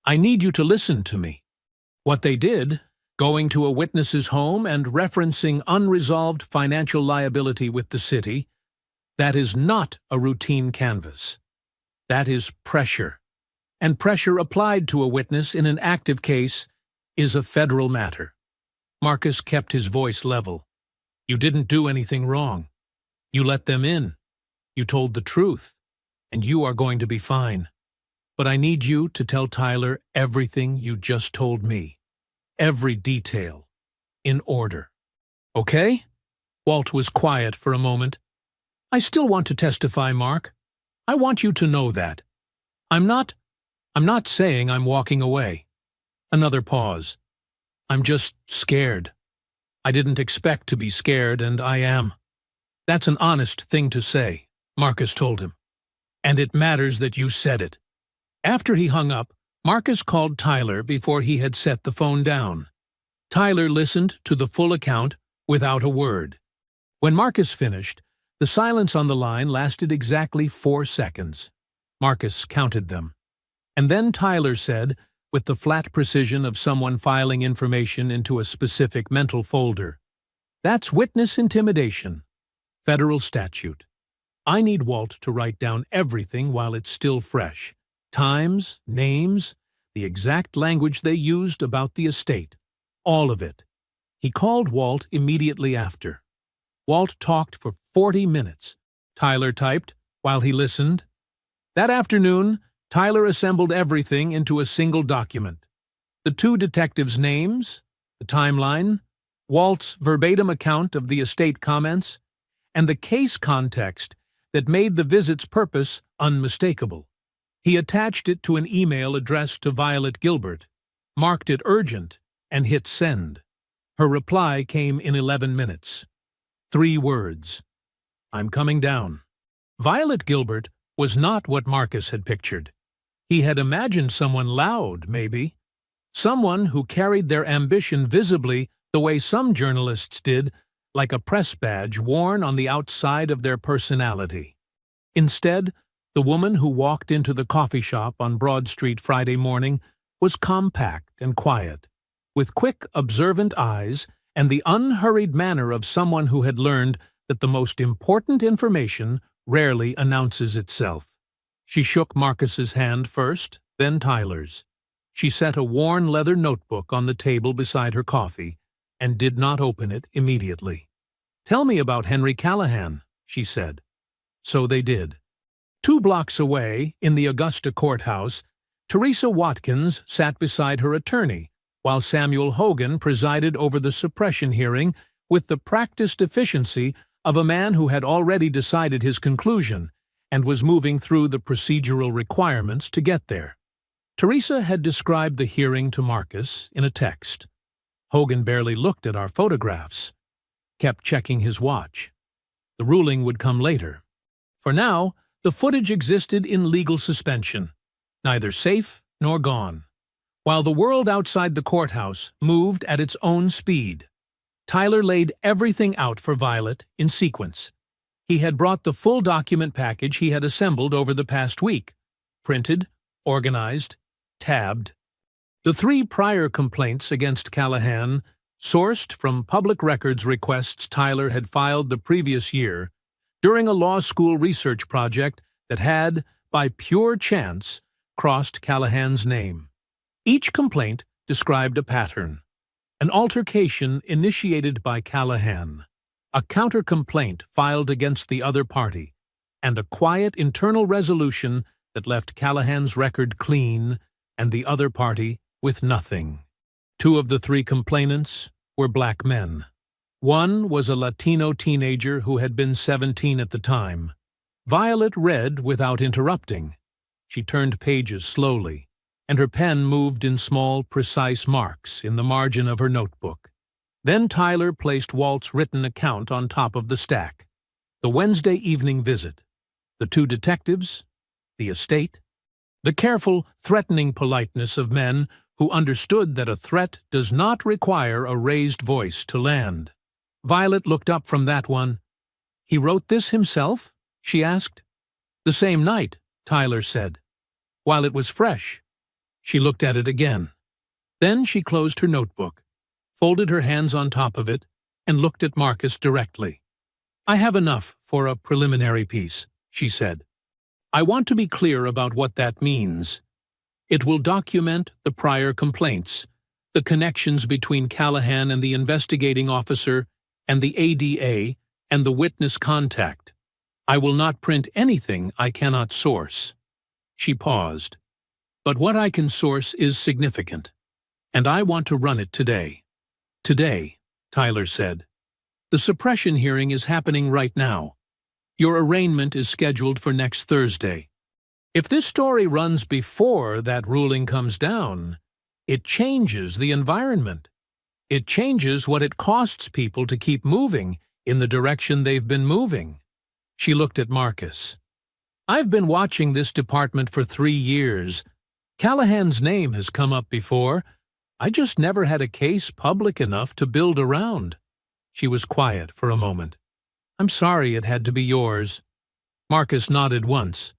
I need you to listen to me." What they did, going to a witness's home and referencing unresolved financial liability with the city, that is not a routine canvass. That is pressure. And pressure applied to a witness in an active case is a federal matter. Marcus kept his voice level. "You didn't do anything wrong. You let them in. You told the truth. And you are going to be fine. But I need you to tell Tyler everything you just told me. Every detail. In order. Okay?" Walt was quiet for a moment. "I still want to testify, Mark. I want you to know that. I'm not saying I'm walking away." Another pause. "I'm just scared. I didn't expect to be scared, and I am." "That's an honest thing to say," Marcus told him. "And it matters that you said it." After he hung up, Marcus called Tyler before he had set the phone down. Tyler listened to the full account without a word. When Marcus finished, the silence on the line lasted exactly 4 seconds. Marcus counted them. And then Tyler said, with the flat precision of someone filing information into a specific mental folder, "That's witness intimidation. Federal statute. I need Walt to write down everything while it's still fresh. Times, names, the exact language they used about the estate. All of it." He called Walt immediately after. Walt talked for 40 minutes. Tyler typed while he listened. That afternoon, Tyler assembled everything into a single document. The 2 detectives' names, the timeline, Walt's verbatim account of the estate comments, and the case context that made the visit's purpose unmistakable. He attached it to an email addressed to Violet Gilbert, marked it urgent, and hit send. Her reply came in 11 minutes. 3 words. "I'm coming down." Violet Gilbert was not what Marcus had pictured. He had imagined someone loud, maybe. Someone who carried their ambition visibly the way some journalists did, like a press badge worn on the outside of their personality. Instead, The woman who walked into the coffee shop on Broad Street Friday morning was compact and quiet, with quick, observant eyes and the unhurried manner of someone who had learned that the most important information rarely announces itself. She shook Marcus's hand first, then Tyler's. She set a worn leather notebook on the table beside her coffee and did not open it immediately. "Tell me about Henry Callahan," she said. So they did. 2 blocks away, in the Augusta courthouse, Teresa Watkins sat beside her attorney, while Samuel Hogan presided over the suppression hearing with the practiced efficiency of a man who had already decided his conclusion and was moving through the procedural requirements to get there. Teresa had described the hearing to Marcus in a text. Hogan barely looked at our photographs, kept checking his watch. The ruling would come later. For now, the footage existed in legal suspension, neither safe nor gone. While the world outside the courthouse moved at its own speed, Tyler laid everything out for Violet in sequence. He had brought the full document package he had assembled over the past week, printed, organized, tabbed. The 3 prior complaints against Callahan, sourced from public records requests Tyler had filed the previous year during a law school research project that had, by pure chance, crossed Callahan's name. Each complaint described a pattern: an altercation initiated by Callahan, a counter-complaint filed against the other party, and a quiet internal resolution that left Callahan's record clean and the other party with nothing. 2 of the 3 complainants were black men. One was a Latino teenager who had been 17 at the time. Violet read without interrupting. She turned pages slowly, and her pen moved in small, precise marks in the margin of her notebook. Then Tyler placed Walt's written account on top of the stack. The Wednesday evening visit, the 2 detectives, the estate, the careful, threatening politeness of men who understood that a threat does not require a raised voice to land. Violet looked up from that one. "He wrote this himself?" she asked. "The same night," Tyler said. "While it was fresh." She looked at it again. Then she closed her notebook, folded her hands on top of it, and looked at Marcus directly. "I have enough for a preliminary piece," she said. "I want to be clear about what that means. It will document the prior complaints, the connections between Callahan and the investigating officer and the ADA and the witness contact. I will not print anything I cannot source." She paused. "But what I can source is significant, and I want to run it today." "Today," Tyler said. "The suppression hearing is happening right now. Your arraignment is scheduled for next Thursday. If this story runs before that ruling comes down, it changes the environment. It changes what it costs people to keep moving in the direction they've been moving." She looked at Marcus. "I've been watching this department for 3 years. Callahan's name has come up before. I just never had a case public enough to build around." She was quiet for a moment. "I'm sorry it had to be yours." Marcus nodded once.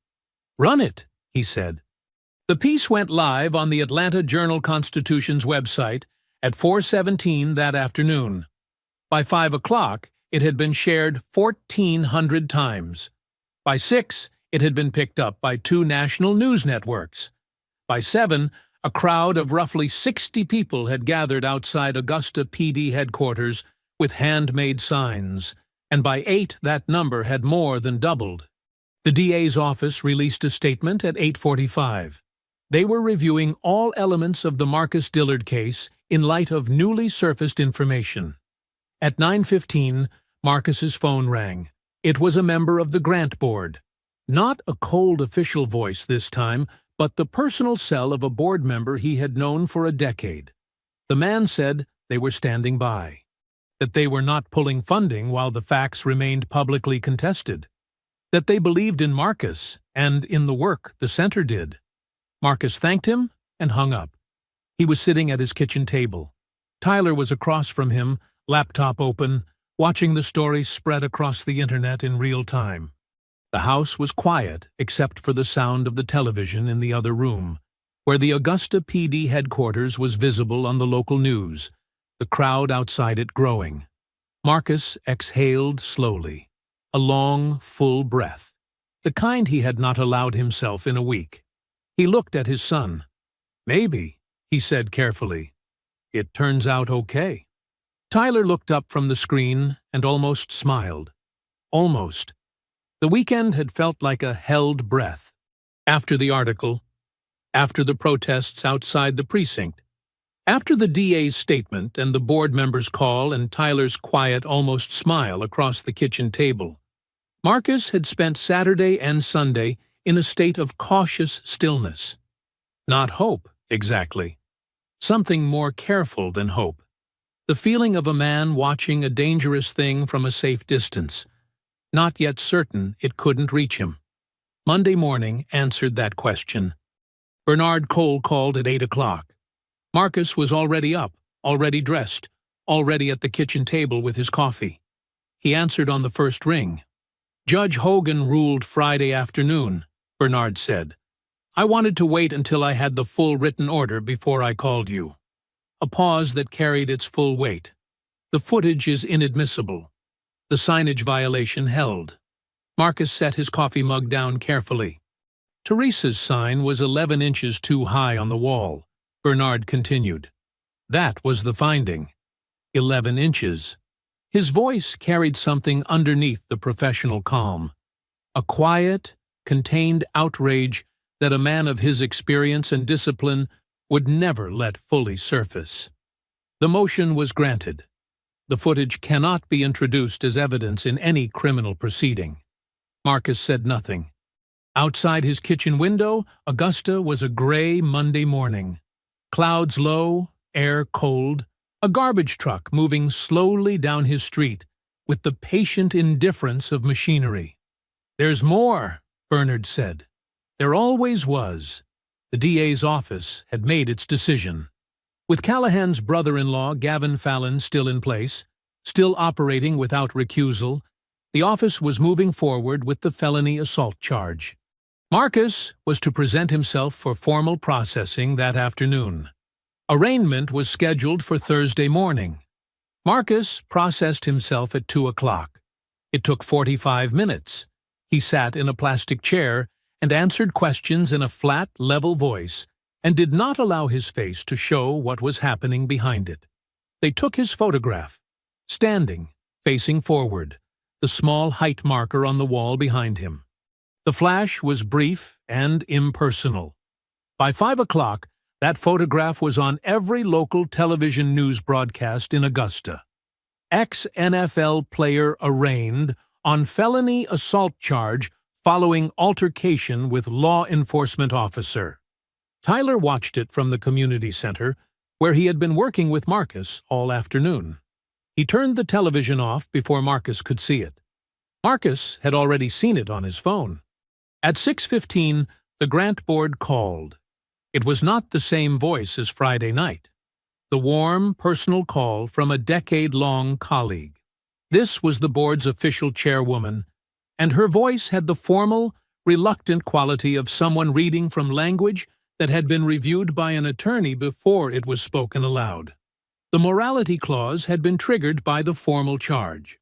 "Run it," he said. The piece went live on the Atlanta Journal-Constitution's website at 4:17 that afternoon. By 5 o'clock, it had been shared 1,400 times. By 6, it had been picked up by 2 national news networks. By 7, a crowd of roughly 60 people had gathered outside Augusta PD headquarters with handmade signs, and by 8 that number had more than doubled. The DA's office released a statement at 8:45. They were reviewing all elements of the Marcus Dillard case in light of newly surfaced information. At 9:15, Marcus's phone rang. It was a member of the Grant Board. Not a cold official voice this time, but the personal cell of a board member he had known for a decade. The man said they were standing by, that they were not pulling funding while the facts remained publicly contested, that they believed in Marcus and in the work the center did. Marcus thanked him and hung up. He was sitting at his kitchen table. Tyler was across from him, laptop open, watching the story spread across the internet in real time. The house was quiet except for the sound of the television in the other room, where the Augusta PD headquarters was visible on the local news, the crowd outside it growing. Marcus exhaled slowly, a long, full breath, the kind he had not allowed himself in a week. He looked at his son. "Maybe," he said carefully. "It turns out okay." Tyler looked up from the screen and almost smiled. Almost. The weekend had felt like a held breath. After the article, after the protests outside the precinct, after the DA's statement and the board members' call and Tyler's quiet, almost smile across the kitchen table, Marcus had spent Saturday and Sunday in a state of cautious stillness. Not hope, exactly. Something more careful than hope. The feeling of a man watching a dangerous thing from a safe distance, not yet certain it couldn't reach him. Monday morning answered that question. Bernard Cole called at 8 o'clock. Marcus was already up, already dressed, already at the kitchen table with his coffee. He answered on the first ring. "Judge Hogan ruled Friday afternoon," Bernard said. "I wanted to wait until I had the full written order before I called you." A pause that carried its full weight. "The footage is inadmissible." The signage violation held. Marcus set his coffee mug down carefully. "Teresa's sign was 11 inches too high on the wall," Bernard continued. "That was the finding. 11 inches. His voice carried something underneath the professional calm. A quiet, contained outrage that a man of his experience and discipline would never let fully surface. The motion was granted. The footage cannot be introduced as evidence in any criminal proceeding. Marcus said nothing. Outside his kitchen window, Augusta was a gray Monday morning. Clouds low, air cold, a garbage truck moving slowly down his street with the patient indifference of machinery. "There's more," Bernard said. There always was. The DA's office had made its decision. With Callahan's brother-in-law, Gavin Fallon, still in place, still operating without recusal, the office was moving forward with the felony assault charge. Marcus was to present himself for formal processing that afternoon. Arraignment was scheduled for Thursday morning. Marcus processed himself at 2 o'clock. It took 45 minutes. He sat in a plastic chair and answered questions in a flat, level voice, and did not allow his face to show what was happening behind it. They took his photograph, standing, facing forward, the small height marker on the wall behind him. The flash was brief and impersonal. By 5 o'clock, that photograph was on every local television news broadcast in Augusta. Ex-NFL player arraigned on felony assault charge following altercation with law enforcement officer. Tyler watched it from the community center, where he had been working with Marcus all afternoon. He turned the television off before Marcus could see it. Marcus had already seen it on his phone. At 6:15, the grant board called. It was not the same voice as Friday night. The warm, personal call from a decade-long colleague. This was the board's official chairwoman, and her voice had the formal, reluctant quality of someone reading from language that had been reviewed by an attorney before it was spoken aloud. The morality clause had been triggered by the formal charge.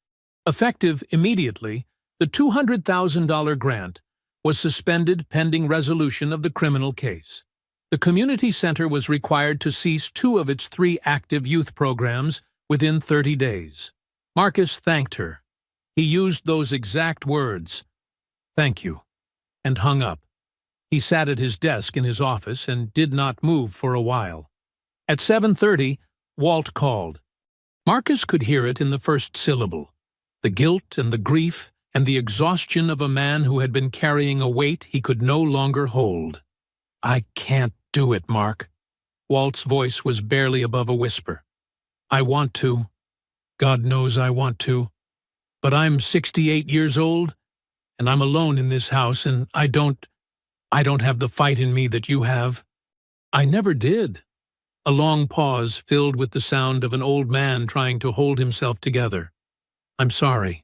Effective immediately, the $200,000 grant was suspended pending resolution of the criminal case. The community center was required to cease 2 of its 3 active youth programs within 30 days. Marcus thanked her. He used those exact words, "Thank you," and hung up. He sat at his desk in his office and did not move for a while. At 7:30, Walt called. Marcus could hear it in the first syllable, the guilt and the grief and the exhaustion of a man who had been carrying a weight he could no longer hold. "I can't do it, Mark." Walt's voice was barely above a whisper. "I want to. God knows I want to. But I'm 68 years old, and I'm alone in this house, and I don't have the fight in me that you have." "I never did." A long pause filled with the sound of an old man trying to hold himself together. "I'm sorry.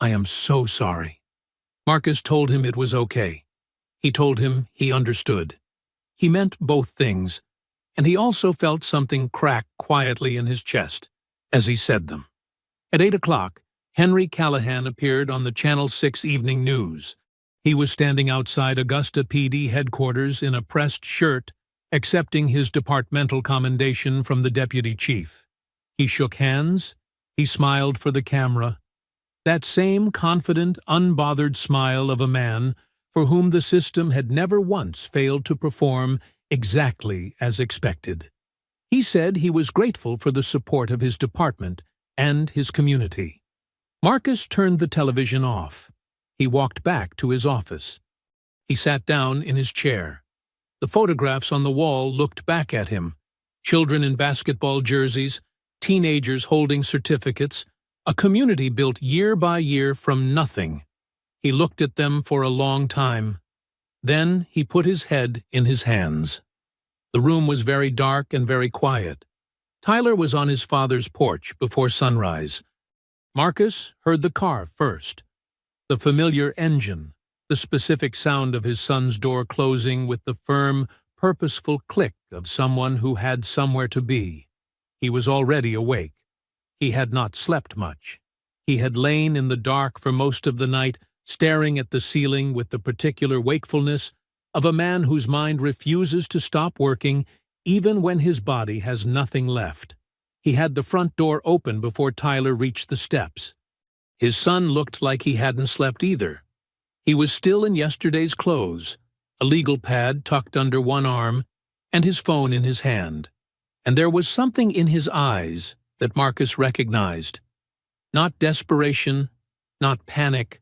I am so sorry." Marcus told him it was okay. He told him he understood. He meant both things, and he also felt something crack quietly in his chest as he said them. At 8 o'clock, Henry Callahan appeared on the Channel 6 Evening News. He was standing outside Augusta PD headquarters in a pressed shirt, accepting his departmental commendation from the deputy chief. He shook hands. He smiled for the camera. That same confident, unbothered smile of a man for whom the system had never once failed to perform exactly as expected. He said he was grateful for the support of his department and his community. Marcus turned the television off. He walked back to his office. He sat down in his chair. The photographs on the wall looked back at him. Children in basketball jerseys, teenagers holding certificates, a community built year by year from nothing. He looked at them for a long time. Then he put his head in his hands. The room was very dark and very quiet. Tyler was on his father's porch before sunrise. Marcus heard the car first. The familiar engine, the specific sound of his son's door closing with the firm, purposeful click of someone who had somewhere to be. He was already awake. He had not slept much. He had lain in the dark for most of the night, staring at the ceiling with the particular wakefulness of a man whose mind refuses to stop working even when his body has nothing left. He had the front door open before Tyler reached the steps. His son looked like he hadn't slept either. He was still in yesterday's clothes, a legal pad tucked under one arm, and his phone in his hand. And there was something in his eyes that Marcus recognized. Not desperation, not panic,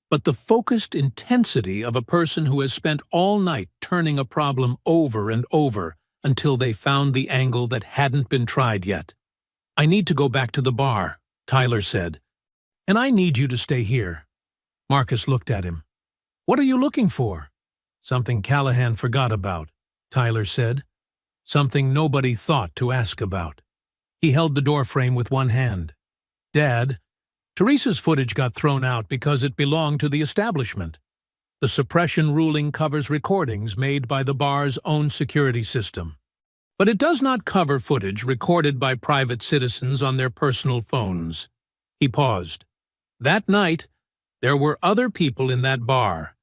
but the focused intensity of a person who has spent all night turning a problem over and over until they found the angle that hadn't been tried yet. "I need to go back to the bar," Tyler said. "And I need you to stay here." Marcus looked at him. "What are you looking for?" "Something Callahan forgot about," Tyler said. "Something nobody thought to ask about." He held the doorframe with one hand. "Dad, Teresa's footage got thrown out because it belonged to the establishment. The suppression ruling covers recordings made by the bar's own security system. But it does not cover footage recorded by private citizens on their personal phones." He paused. "That night, there were other people in that bar,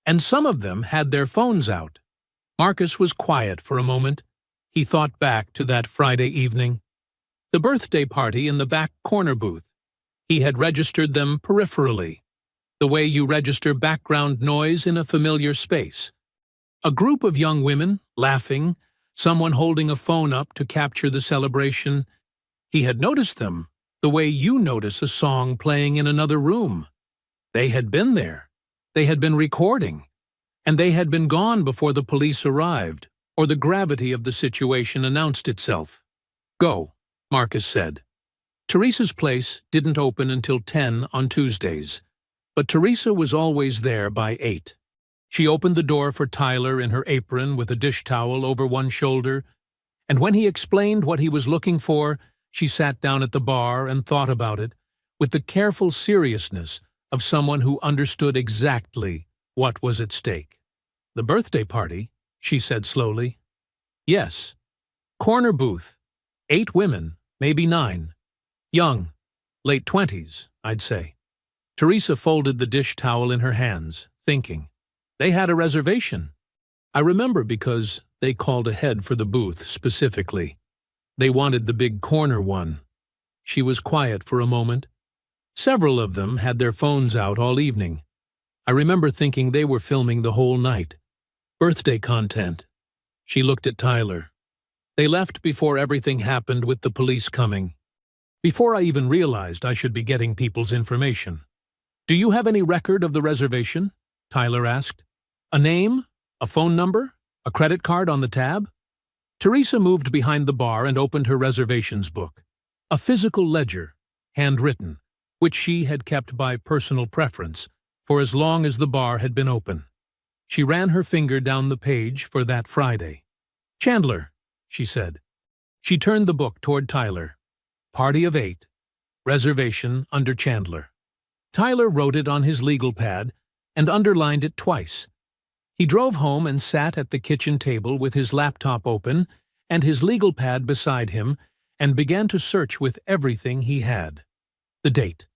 and some of them had their phones out." Marcus was quiet for a moment. He thought back to that Friday evening. The birthday party in the back corner booth. He had registered them peripherally, the way you register background noise in a familiar space. A group of young women, laughing, someone holding a phone up to capture the celebration. He had noticed them, the way you notice a song playing in another room. They had been there. They had been recording. And they had been gone before the police arrived, or the gravity of the situation announced itself. "Go," Marcus said. Teresa's place didn't open until 10 on Tuesdays, but Teresa was always there by 8. She opened the door for Tyler in her apron with a dish towel over one shoulder, and when he explained what he was looking for, she sat down at the bar and thought about it with the careful seriousness of someone who understood exactly what was at stake. "The birthday party," she said slowly. "Yes. Corner booth. 8 women, maybe 9. Young, late 20s, I'd say." Teresa folded the dish towel in her hands, thinking. "They had a reservation. I remember because they called ahead for the booth specifically. They wanted the big corner one." She was quiet for a moment. "Several of them had their phones out all evening. I remember thinking they were filming the whole night. Birthday content." She looked at Tyler. "They left before everything happened with the police coming. Before I even realized I should be getting people's information." "Do you have any record of the reservation?" Tyler asked. "A name? A phone number? A credit card on the tab?" Teresa moved behind the bar and opened her reservations book. A physical ledger, handwritten, which she had kept by personal preference for as long as the bar had been open. She ran her finger down the page for that Friday. "Chandler," she said. She turned the book toward Tyler. "Party of 8. Reservation under Chandler." Tyler wrote it on his legal pad and underlined it twice. He drove home and sat at the kitchen table with his laptop open and his legal pad beside him and began to search with everything he had. The date,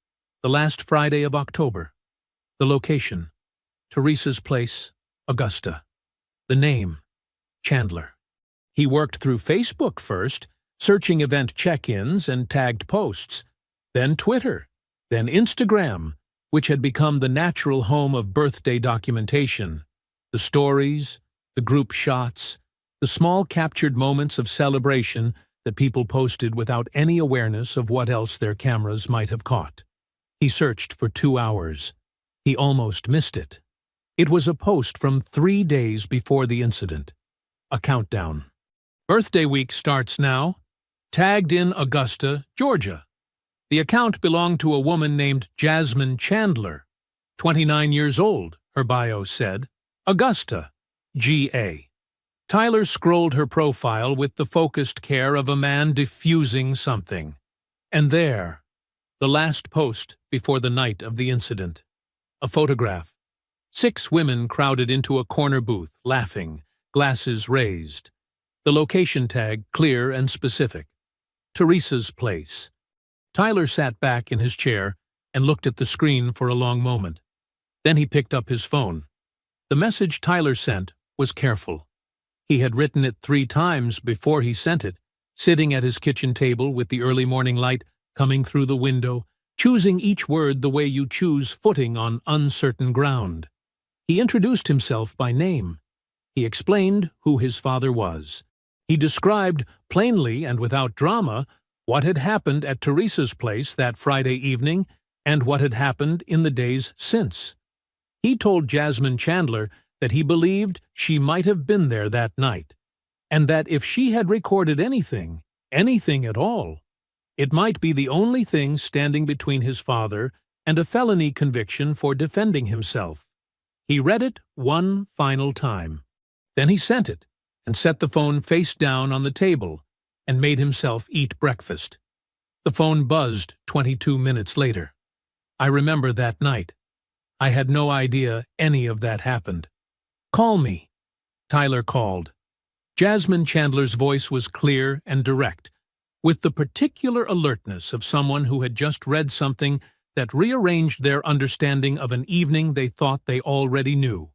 the last Friday of October. The location, Teresa's place, Augusta. The name, Chandler. He worked through Facebook first, searching event check-ins and tagged posts, then Twitter, then Instagram, which had become the natural home of birthday documentation. The stories, the group shots, the small captured moments of celebration that people posted without any awareness of what else their cameras might have caught. He searched for 2 hours. He almost missed it. It was a post from 3 days before the incident. A countdown. Birthday week starts now. Tagged in Augusta, Georgia. The account belonged to a woman named Jasmine Chandler. 29 years old, her bio said. Augusta, G.A. Tyler scrolled her profile with the focused care of a man diffusing something. And there, the last post before the night of the incident. A photograph. 6 women crowded into a corner booth, laughing, glasses raised. The location tag clear and specific. Teresa's place. Tyler sat back in his chair and looked at the screen for a long moment. Then he picked up his phone. The message Tyler sent was careful. He had written it 3 times before he sent it, sitting at his kitchen table with the early morning light coming through the window, choosing each word the way you choose footing on uncertain ground. He introduced himself by name. He explained who his father was. He described, plainly and without drama, what had happened at Teresa's place that Friday evening and what had happened in the days since. He told Jasmine Chandler that he believed she might have been there that night, and that if she had recorded anything at all, it might be the only thing standing between his father and a felony conviction for defending himself. He read it one final time. Then he sent it and set the phone face down on the table and made himself eat breakfast. The phone buzzed 22 minutes later. I remember that night. I had no idea any of that happened. Call me. Tyler called. Jasmine Chandler's voice was clear and direct, with the particular alertness of someone who had just read something that rearranged their understanding of an evening they thought they already knew.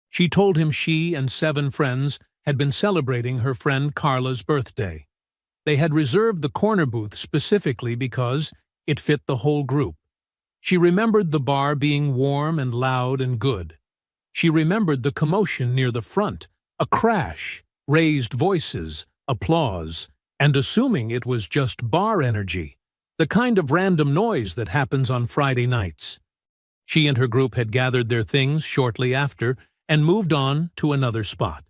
She told him she and 7 friends had been celebrating her friend Carla's birthday. They had reserved the corner booth specifically because it fit the whole group. She remembered the bar being warm and loud and good. She remembered the commotion near the front, a crash, raised voices, applause, and assuming it was just bar energy, the kind of random noise that happens on Friday nights. She and her group had gathered their things shortly after and moved on to another spot.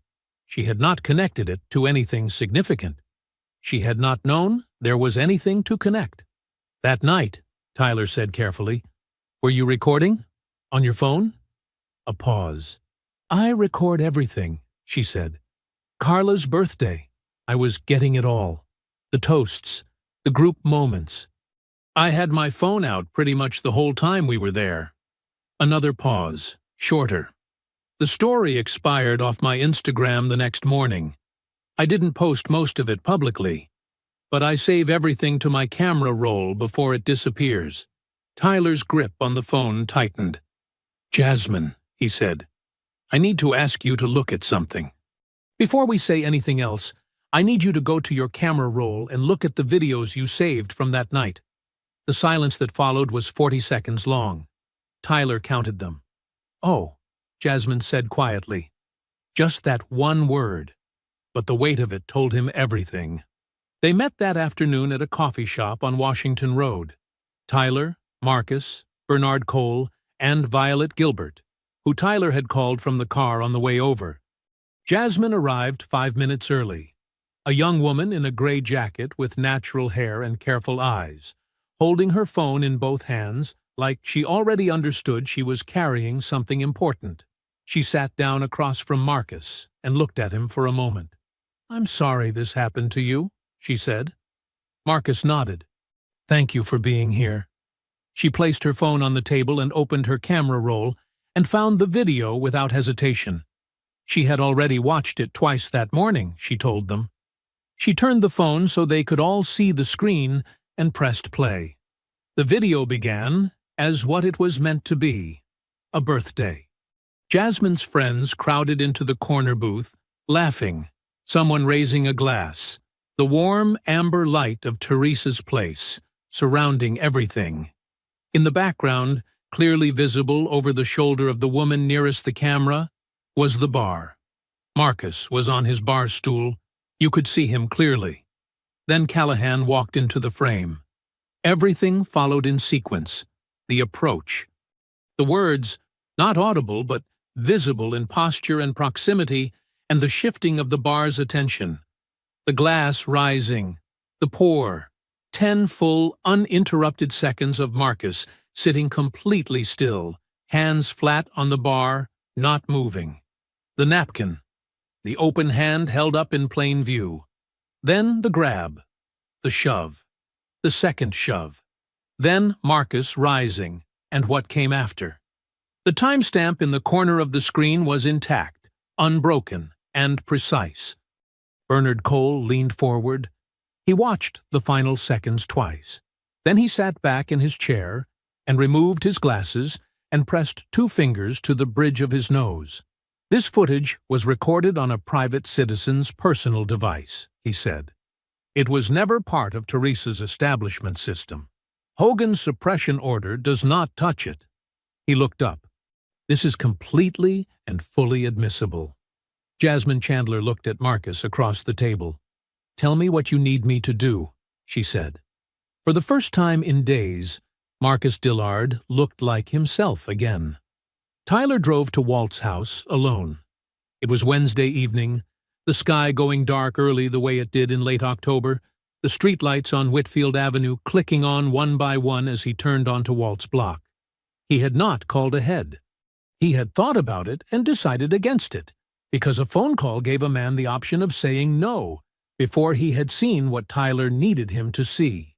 She had not connected it to anything significant. She had not known there was anything to connect. That night, Tyler said carefully, "Were you recording? On your phone?" A pause. "I record everything," she said. "Carla's birthday. I was getting it all. The toasts, the group moments. I had my phone out pretty much the whole time we were there." Another pause, shorter. "The story expired off my Instagram the next morning. I didn't post most of it publicly, but I save everything to my camera roll before it disappears." Tyler's grip on the phone tightened. "Jasmine," he said, "I need to ask you to look at something. Before we say anything else, I need you to go to your camera roll and look at the videos you saved from that night." The silence that followed was 40 seconds long. Tyler counted them. "Oh," Jasmine said quietly. Just that one word, but the weight of it told him everything. They met that afternoon at a coffee shop on Washington Road. Tyler, Marcus, Bernard Cole, and Violet Gilbert, who Tyler had called from the car on the way over. Jasmine arrived 5 minutes early, a young woman in a gray jacket with natural hair and careful eyes, holding her phone in both hands like she already understood she was carrying something important. She sat down across from Marcus and looked at him for a moment. "I'm sorry this happened to you," she said. Marcus nodded. "Thank you for being here." She placed her phone on the table and opened her camera roll and found the video without hesitation. She had already watched it twice that morning, she told them. She turned the phone so they could all see the screen and pressed play. The video began as what it was meant to be, a birthday. Jasmine's friends crowded into the corner booth, laughing, someone raising a glass, the warm amber light of Teresa's place, surrounding everything. In the background, clearly visible over the shoulder of the woman nearest the camera, was the bar. Marcus was on his bar stool. You could see him clearly. Then Callahan walked into the frame. Everything followed in sequence. The approach. The words, not audible but visible in posture and proximity, and the shifting of the bar's attention. The glass rising. The pour. 10 full, uninterrupted seconds of Marcus sitting completely still, hands flat on the bar, not moving. The napkin. The open hand held up in plain view. Then the grab. The shove. The second shove. Then Marcus rising, and what came after. The timestamp in the corner of the screen was intact, unbroken, and precise. Bernard Cole leaned forward. He watched the final seconds twice. Then he sat back in his chair and removed his glasses and pressed 2 fingers to the bridge of his nose. This footage was recorded on a private citizen's personal device, he said. It was never part of Teresa's establishment system. Hogan's suppression order does not touch it. He looked up. This is completely and fully admissible. Jasmine Chandler looked at Marcus across the table. Tell me what you need me to do, she said. For the first time in days, Marcus Dillard looked like himself again. Tyler drove to Walt's house alone. It was Wednesday evening, the sky going dark early the way it did in late October, the streetlights on Whitfield Avenue clicking on one by one as he turned onto Walt's block. He had not called ahead. He had thought about it and decided against it, because a phone call gave a man the option of saying no before he had seen what Tyler needed him to see.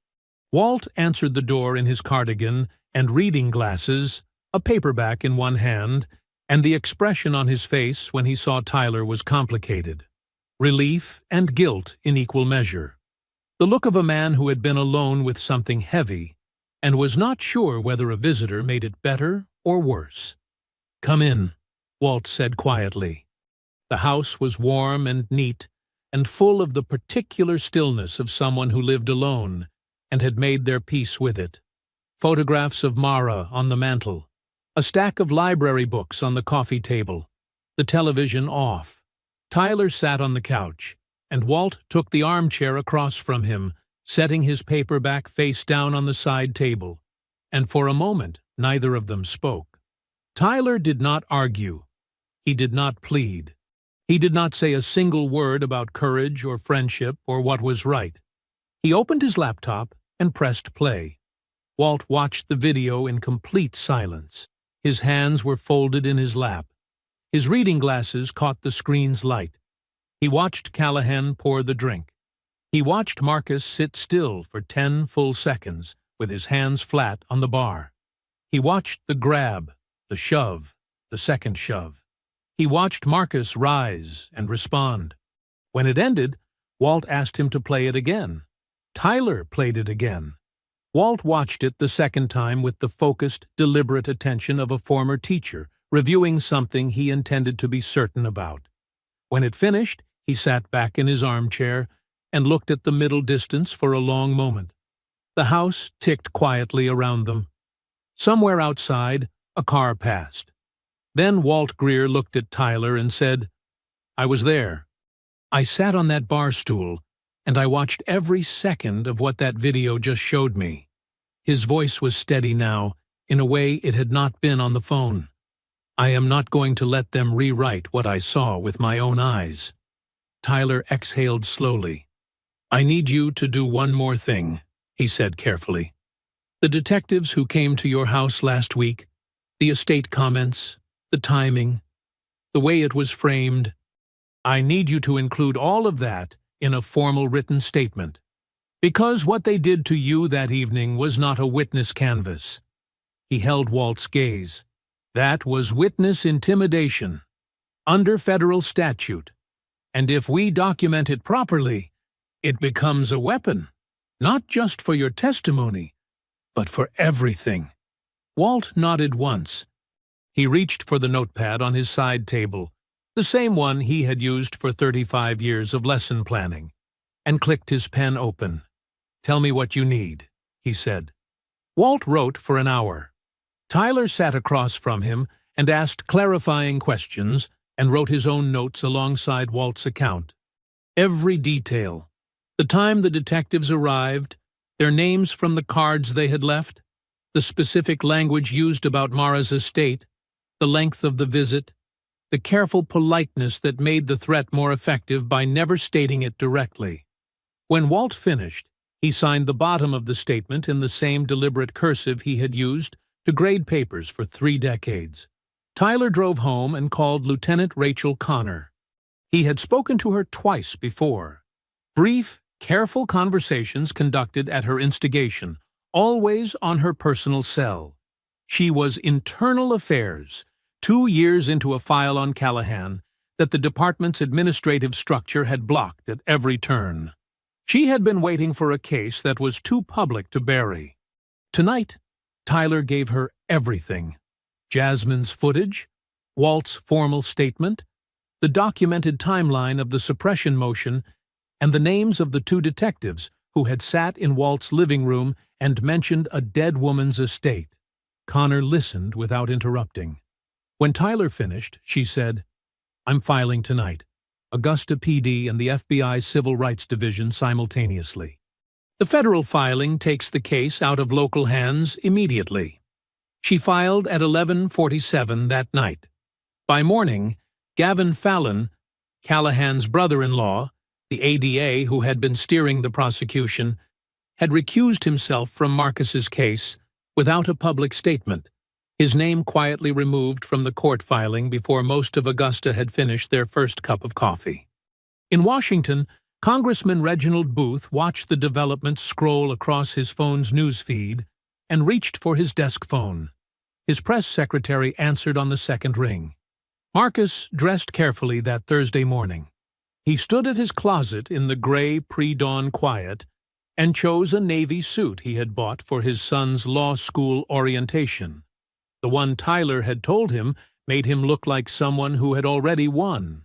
Walt answered the door in his cardigan and reading glasses, a paperback in one hand, and the expression on his face when he saw Tyler was complicated. Relief and guilt in equal measure. The look of a man who had been alone with something heavy and was not sure whether a visitor made it better or worse. "Come in," Walt said quietly. The house was warm and neat and full of the particular stillness of someone who lived alone and had made their peace with it. Photographs of Mara on the mantel, a stack of library books on the coffee table, the television off. Tyler sat on the couch, and Walt took the armchair across from him, setting his paperback face down on the side table, and for a moment neither of them spoke. Tyler did not argue. He did not plead. He did not say a single word about courage or friendship or what was right. He opened his laptop and pressed play. Walt watched the video in complete silence. His hands were folded in his lap. His reading glasses caught the screen's light. He watched Callahan pour the drink. He watched Marcus sit still for 10 full seconds with his hands flat on the bar. He watched the grab, the shove, the second shove. He watched Marcus rise and respond. When it ended, Walt asked him to play it again. Tyler played it again. Walt watched it the second time with the focused, deliberate attention of a former teacher, reviewing something he intended to be certain about. When it finished, he sat back in his armchair and looked at the middle distance for a long moment. The house ticked quietly around them. Somewhere outside, a car passed. Then Walt Greer looked at Tyler and said, "I was there. I sat on that bar stool, and I watched every second of what that video just showed me." His voice was steady now, in a way it had not been on the phone. "I am not going to let them rewrite what I saw with my own eyes." Tyler exhaled slowly. "I need you to do one more thing," he said carefully. "The detectives who came to your house last week, the estate comments, the timing, the way it was framed, I need you to include all of that in a formal written statement. Because what they did to you that evening was not a witness canvas." He held Walt's gaze. That was witness intimidation, under federal statute, and if we document it properly, it becomes a weapon, not just for your testimony, but for everything. Walt nodded once. He reached for the notepad on his side table, the same one he had used for 35 years of lesson planning, and clicked his pen open. "Tell me what you need," he said. Walt wrote for an hour. Tyler sat across from him and asked clarifying questions and wrote his own notes alongside Walt's account. Every detail, the time the detectives arrived, their names from the cards they had left, the specific language used about Mara's estate, the length of the visit, the careful politeness that made the threat more effective by never stating it directly. When Walt finished, he signed the bottom of the statement in the same deliberate cursive he had used to grade papers for 3 decades. Tyler drove home and called Lieutenant Rachel Connor. He had spoken to her twice before. Brief, careful conversations conducted at her instigation, always on her personal cell. She was Internal Affairs, 2 years into a file on Callahan that the department's administrative structure had blocked at every turn. She had been waiting for a case that was too public to bury. Tonight, Tyler gave her everything. Jasmine's footage, Walt's formal statement, the documented timeline of the suppression motion, and the names of the 2 detectives who had sat in Walt's living room and mentioned a dead woman's estate. Connor listened without interrupting. When Tyler finished, she said, "I'm filing tonight. Augusta PD and the FBI Civil Rights Division simultaneously. The federal filing takes the case out of local hands immediately." She filed at 11:47 that night. By morning, Gavin Fallon, Callahan's brother-in-law, the ADA who had been steering the prosecution, had recused himself from Marcus's case without a public statement, his name quietly removed from the court filing before most of Augusta had finished their first cup of coffee. In Washington, Congressman Reginald Booth watched the developments scroll across his phone's newsfeed and reached for his desk phone. His press secretary answered on the second ring. Marcus dressed carefully that Thursday morning. He stood at his closet in the gray pre-dawn quiet and chose a navy suit he had bought for his son's law school orientation. The one Tyler had told him made him look like someone who had already won.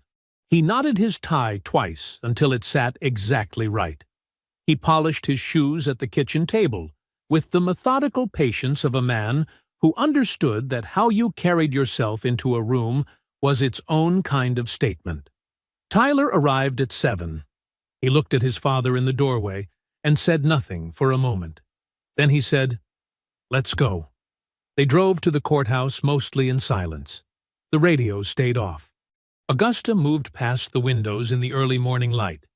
He knotted his tie twice until it sat exactly right. He polished his shoes at the kitchen table with the methodical patience of a man who understood that how you carried yourself into a room was its own kind of statement. Tyler arrived at 7. He looked at his father in the doorway and said nothing for a moment. Then he said, "Let's go." They drove to the courthouse mostly in silence. The radio stayed off. Augusta moved past the windows in the early morning light.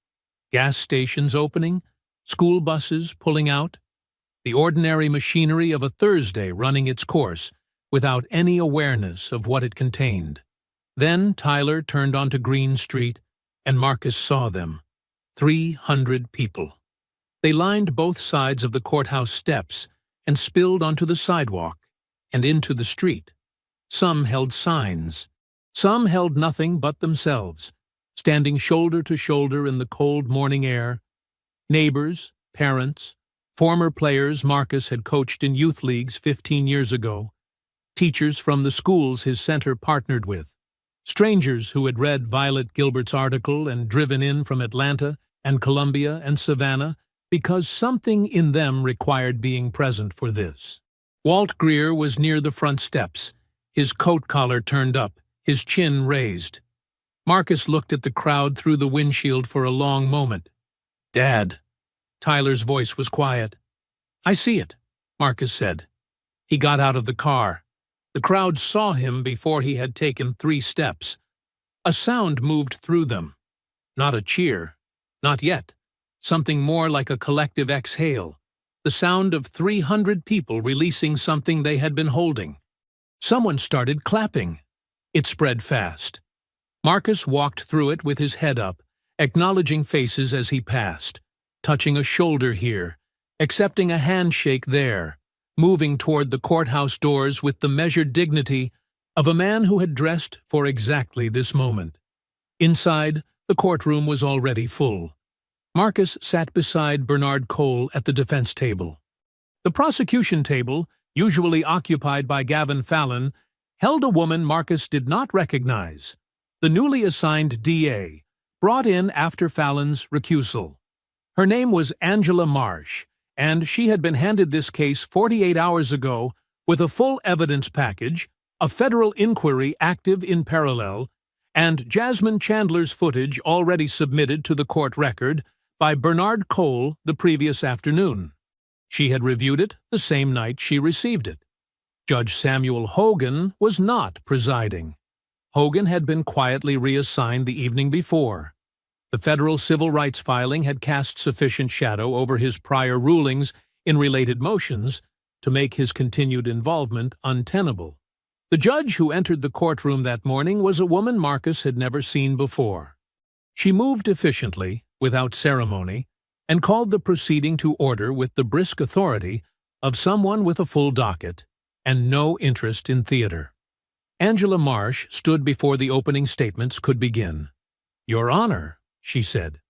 Gas stations opening, school buses pulling out, the ordinary machinery of a Thursday running its course without any awareness of what it contained. Then Tyler turned onto Green Street, and Marcus saw them. 300 people. They lined both sides of the courthouse steps and spilled onto the sidewalk and into the street. Some held signs. Some held nothing but themselves, standing shoulder to shoulder in the cold morning air. Neighbors, parents, former players Marcus had coached in youth leagues 15 years ago, teachers from the schools his center partnered with, strangers who had read Violet Gilbert's article and driven in from Atlanta and Columbia and Savannah because something in them required being present for this. Walt Greer was near the front steps, his coat collar turned up, his chin raised. Marcus looked at the crowd through the windshield for a long moment. "Dad." Tyler's voice was quiet. "I see it," Marcus said. He got out of the car. The crowd saw him before he had taken 3 steps. A sound moved through them. Not a cheer. Not yet. Something more like a collective exhale. The sound of 300 people releasing something they had been holding. Someone started clapping. It spread fast. Marcus walked through it with his head up, acknowledging faces as he passed, touching a shoulder here, accepting a handshake there, moving toward the courthouse doors with the measured dignity of a man who had dressed for exactly this moment. Inside, the courtroom was already full. Marcus sat beside Bernard Cole at the defense table. The prosecution table, usually occupied by Gavin Fallon, held a woman Marcus did not recognize, the newly assigned DA, brought in after Fallon's recusal. Her name was Angela Marsh, and she had been handed this case 48 hours ago with a full evidence package, a federal inquiry active in parallel, and Jasmine Chandler's footage already submitted to the court record by Bernard Cole the previous afternoon. She had reviewed it the same night she received it. Judge Samuel Hogan was not presiding. Hogan had been quietly reassigned the evening before. The federal civil rights filing had cast sufficient shadow over his prior rulings in related motions to make his continued involvement untenable. The judge who entered the courtroom that morning was a woman Marcus had never seen before. She moved efficiently, without ceremony, and called the proceeding to order with the brisk authority of someone with a full docket and no interest in theater. Angela Marsh stood before the opening statements could begin. "Your Honor," she said,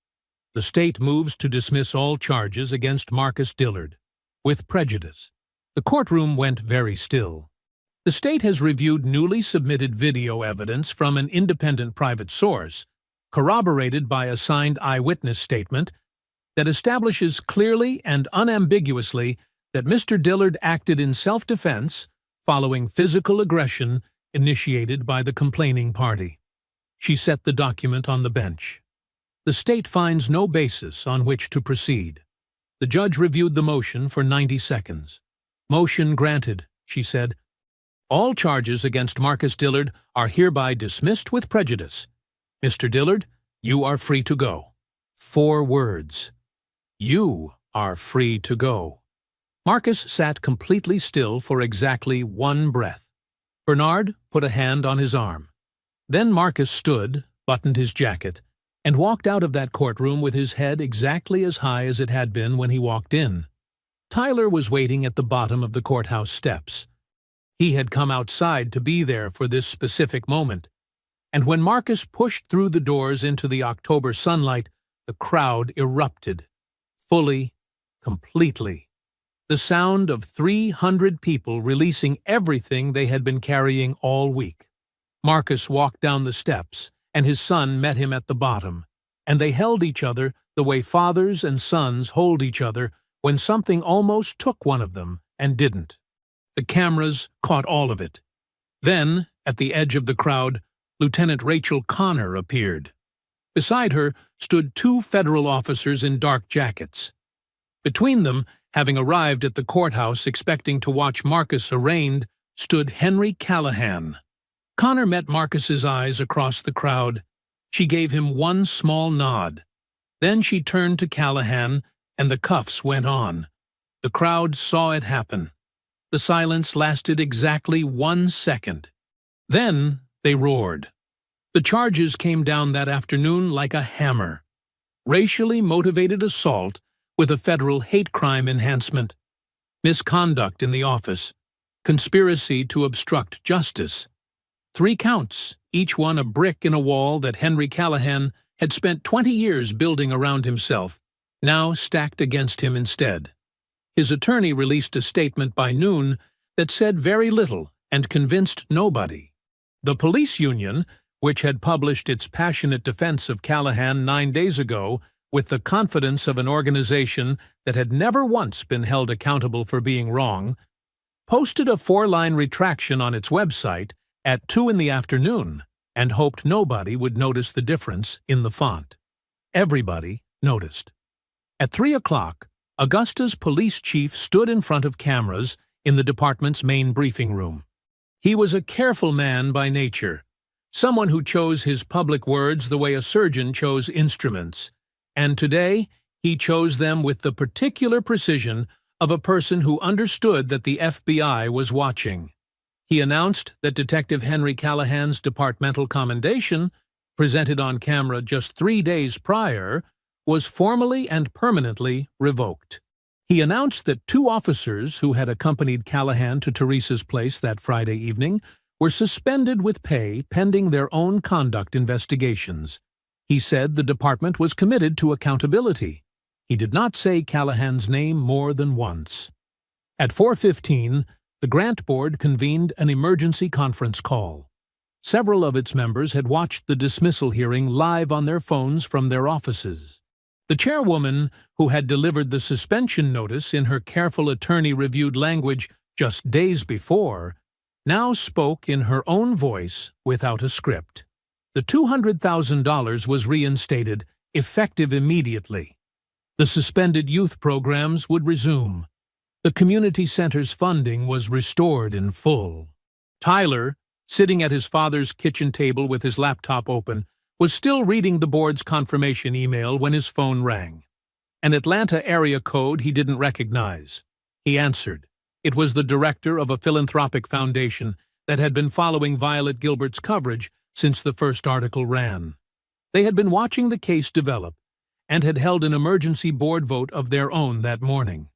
"the state moves to dismiss all charges against Marcus Dillard, with prejudice." The courtroom went very still. The state has reviewed newly submitted video evidence from an independent private source, corroborated by a signed eyewitness statement, that establishes clearly and unambiguously that Mr. Dillard acted in self-defense following physical aggression initiated by the complaining party. She set the document on the bench. The state finds no basis on which to proceed. The judge reviewed the motion for 90 seconds. "Motion granted," she said. "All charges against Marcus Dillard are hereby dismissed with prejudice. Mr. Dillard, you are free to go." 4 words. You are free to go. Marcus sat completely still for exactly 1 breath. Bernard put a hand on his arm. Then Marcus stood, buttoned his jacket, and walked out of that courtroom with his head exactly as high as it had been when he walked in. Tyler was waiting at the bottom of the courthouse steps. He had come outside to be there for this specific moment, and when Marcus pushed through the doors into the October sunlight, the crowd erupted. Fully, completely. The sound of 300 people releasing everything they had been carrying all week. Marcus walked down the steps, and his son met him at the bottom, and they held each other the way fathers and sons hold each other when something almost took one of them and didn't. The cameras caught all of it. Then, at the edge of the crowd, Lieutenant Rachel Connor appeared. Beside her stood 2 federal officers in dark jackets. Between them, having arrived at the courthouse expecting to watch Marcus arraigned, stood Henry Callahan. Connor met Marcus's eyes across the crowd. She gave him one small nod. Then she turned to Callahan, and the cuffs went on. The crowd saw it happen. The silence lasted exactly 1 second. Then they roared. The charges came down that afternoon like a hammer. Racially motivated assault with a federal hate crime enhancement, misconduct in the office, conspiracy to obstruct justice. 3 counts, each one a brick in a wall that Henry Callahan had spent 20 years building around himself, now stacked against him instead. His attorney released a statement by noon that said very little and convinced nobody. The police union, which had published its passionate defense of Callahan 9 days ago with the confidence of an organization that had never once been held accountable for being wrong, posted a 4-line retraction on its website at 2 in the afternoon and hoped nobody would notice the difference in the font. Everybody noticed. At 3 o'clock, Augusta's police chief stood in front of cameras in the department's main briefing room. He was a careful man by nature, someone who chose his public words the way a surgeon chose instruments, and today he chose them with the particular precision of a person who understood that the FBI was watching. He announced that Detective Henry Callahan's departmental commendation, presented on camera just 3 days prior, was formally and permanently revoked. He announced that 2 officers who had accompanied Callahan to Teresa's place that Friday evening were suspended with pay pending their own conduct investigations. He said the department was committed to accountability. He did not say Callahan's name more than once. At 4:15, the grant board convened an emergency conference call. Several of its members had watched the dismissal hearing live on their phones from their offices. The chairwoman, who had delivered the suspension notice in her careful attorney-reviewed language just days before, now spoke in her own voice without a script. The $200,000 was reinstated, effective immediately. The suspended youth programs would resume. The community center's funding was restored in full. Tyler, sitting at his father's kitchen table with his laptop open, was still reading the board's confirmation email when his phone rang. An Atlanta area code he didn't recognize. He answered. It was the director of a philanthropic foundation that had been following Violet Gilbert's coverage since the first article ran. They had been watching the case develop and had held an emergency board vote of their own that morning.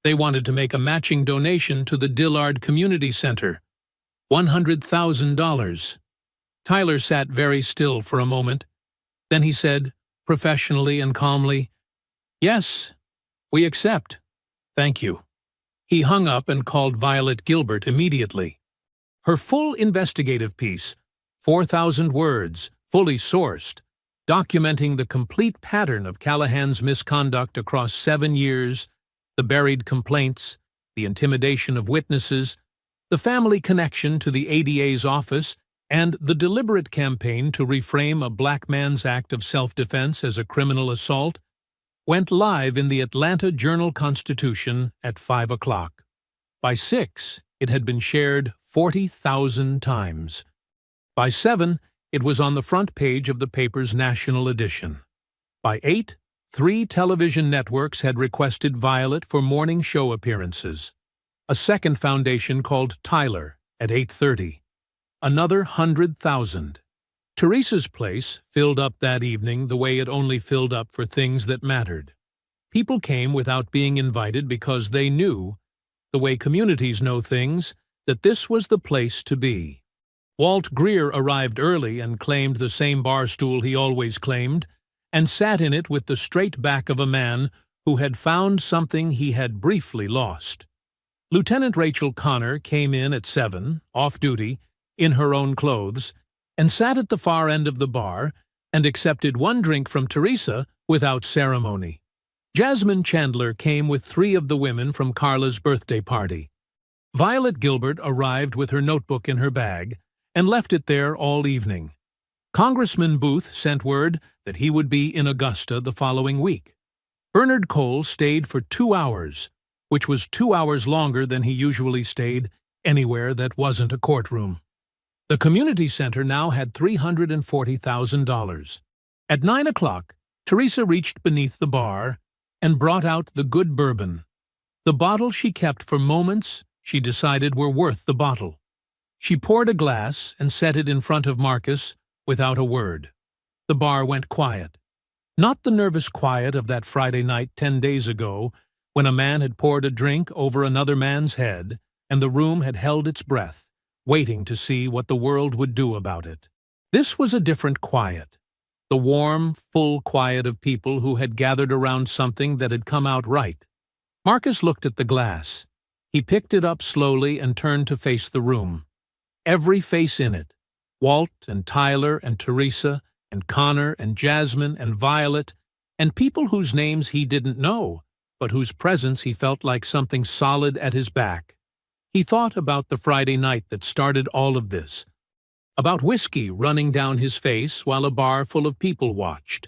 They wanted to make a matching donation to the Dillard Community Center. $100,000. Tyler sat very still for a moment. Then he said, professionally and calmly, "Yes, we accept. Thank you." He hung up and called Violet Gilbert immediately. Her full investigative piece, 4,000 words, fully sourced, documenting the complete pattern of Callahan's misconduct across 7 years, the buried complaints, the intimidation of witnesses, the family connection to the ADA's office, and the deliberate campaign to reframe a black man's act of self-defense as a criminal assault, went live in the Atlanta Journal-Constitution at 5 o'clock. By 6, it had been shared 40,000 times. By 7, it was on the front page of the paper's national edition. By 8, 3 television networks had requested Violet for morning show appearances. A second foundation called Tyler at 8:30. Another 100,000. Teresa's place filled up that evening the way it only filled up for things that mattered. People came without being invited because they knew, the way communities know things, that this was the place to be. Walt Greer arrived early and claimed the same bar stool he always claimed, and sat in it with the straight back of a man who had found something he had briefly lost. Lieutenant Rachel Connor came in at 7, off duty, in her own clothes, and sat at the far end of the bar and accepted one drink from Teresa without ceremony. Jasmine Chandler came with 3 of the women from Carla's birthday party. Violet Gilbert arrived with her notebook in her bag and left it there all evening. Congressman Booth sent word that he would be in Augusta the following week. Bernard Cole stayed for 2 hours, which was 2 hours longer than he usually stayed anywhere that wasn't a courtroom. The community center now had $340,000. At 9 o'clock, Teresa reached beneath the bar and brought out the good bourbon. The bottle she kept for moments she decided were worth the bottle. She poured a glass and set it in front of Marcus without a word. The bar went quiet. Not the nervous quiet of that Friday night 10 days ago when a man had poured a drink over another man's head and the room had held its breath, waiting to see what the world would do about it. This was a different quiet. The warm, full quiet of people who had gathered around something that had come out right. Marcus looked at the glass. He picked it up slowly and turned to face the room. Every face in it, Walt and Tyler and Teresa and Connor and Jasmine and Violet, and people whose names he didn't know, but whose presence he felt like something solid at his back. He thought about the Friday night that started all of this, about whiskey running down his face while a bar full of people watched,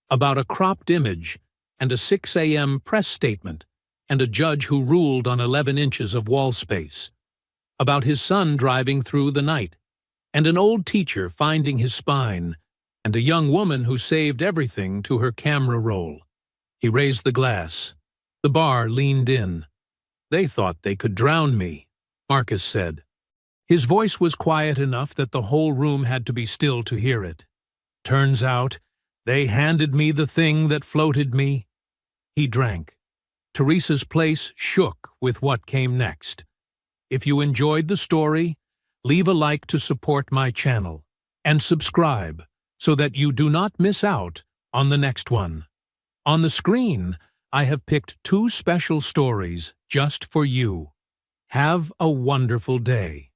about a cropped image and a 6 a.m. press statement and a judge who ruled on 11 inches of wall space, about his son driving through the night, and an old teacher finding his spine, and a young woman who saved everything to her camera roll. He raised the glass. The bar leaned in. "They thought they could drown me," Marcus said. His voice was quiet enough that the whole room had to be still to hear it. "Turns out, they handed me the thing that floated me." He drank. Teresa's place shook with what came next. If you enjoyed the story, leave a like to support my channel, and subscribe so that you do not miss out on the next one. On the screen, I have picked 2 special stories just for you. Have a wonderful day.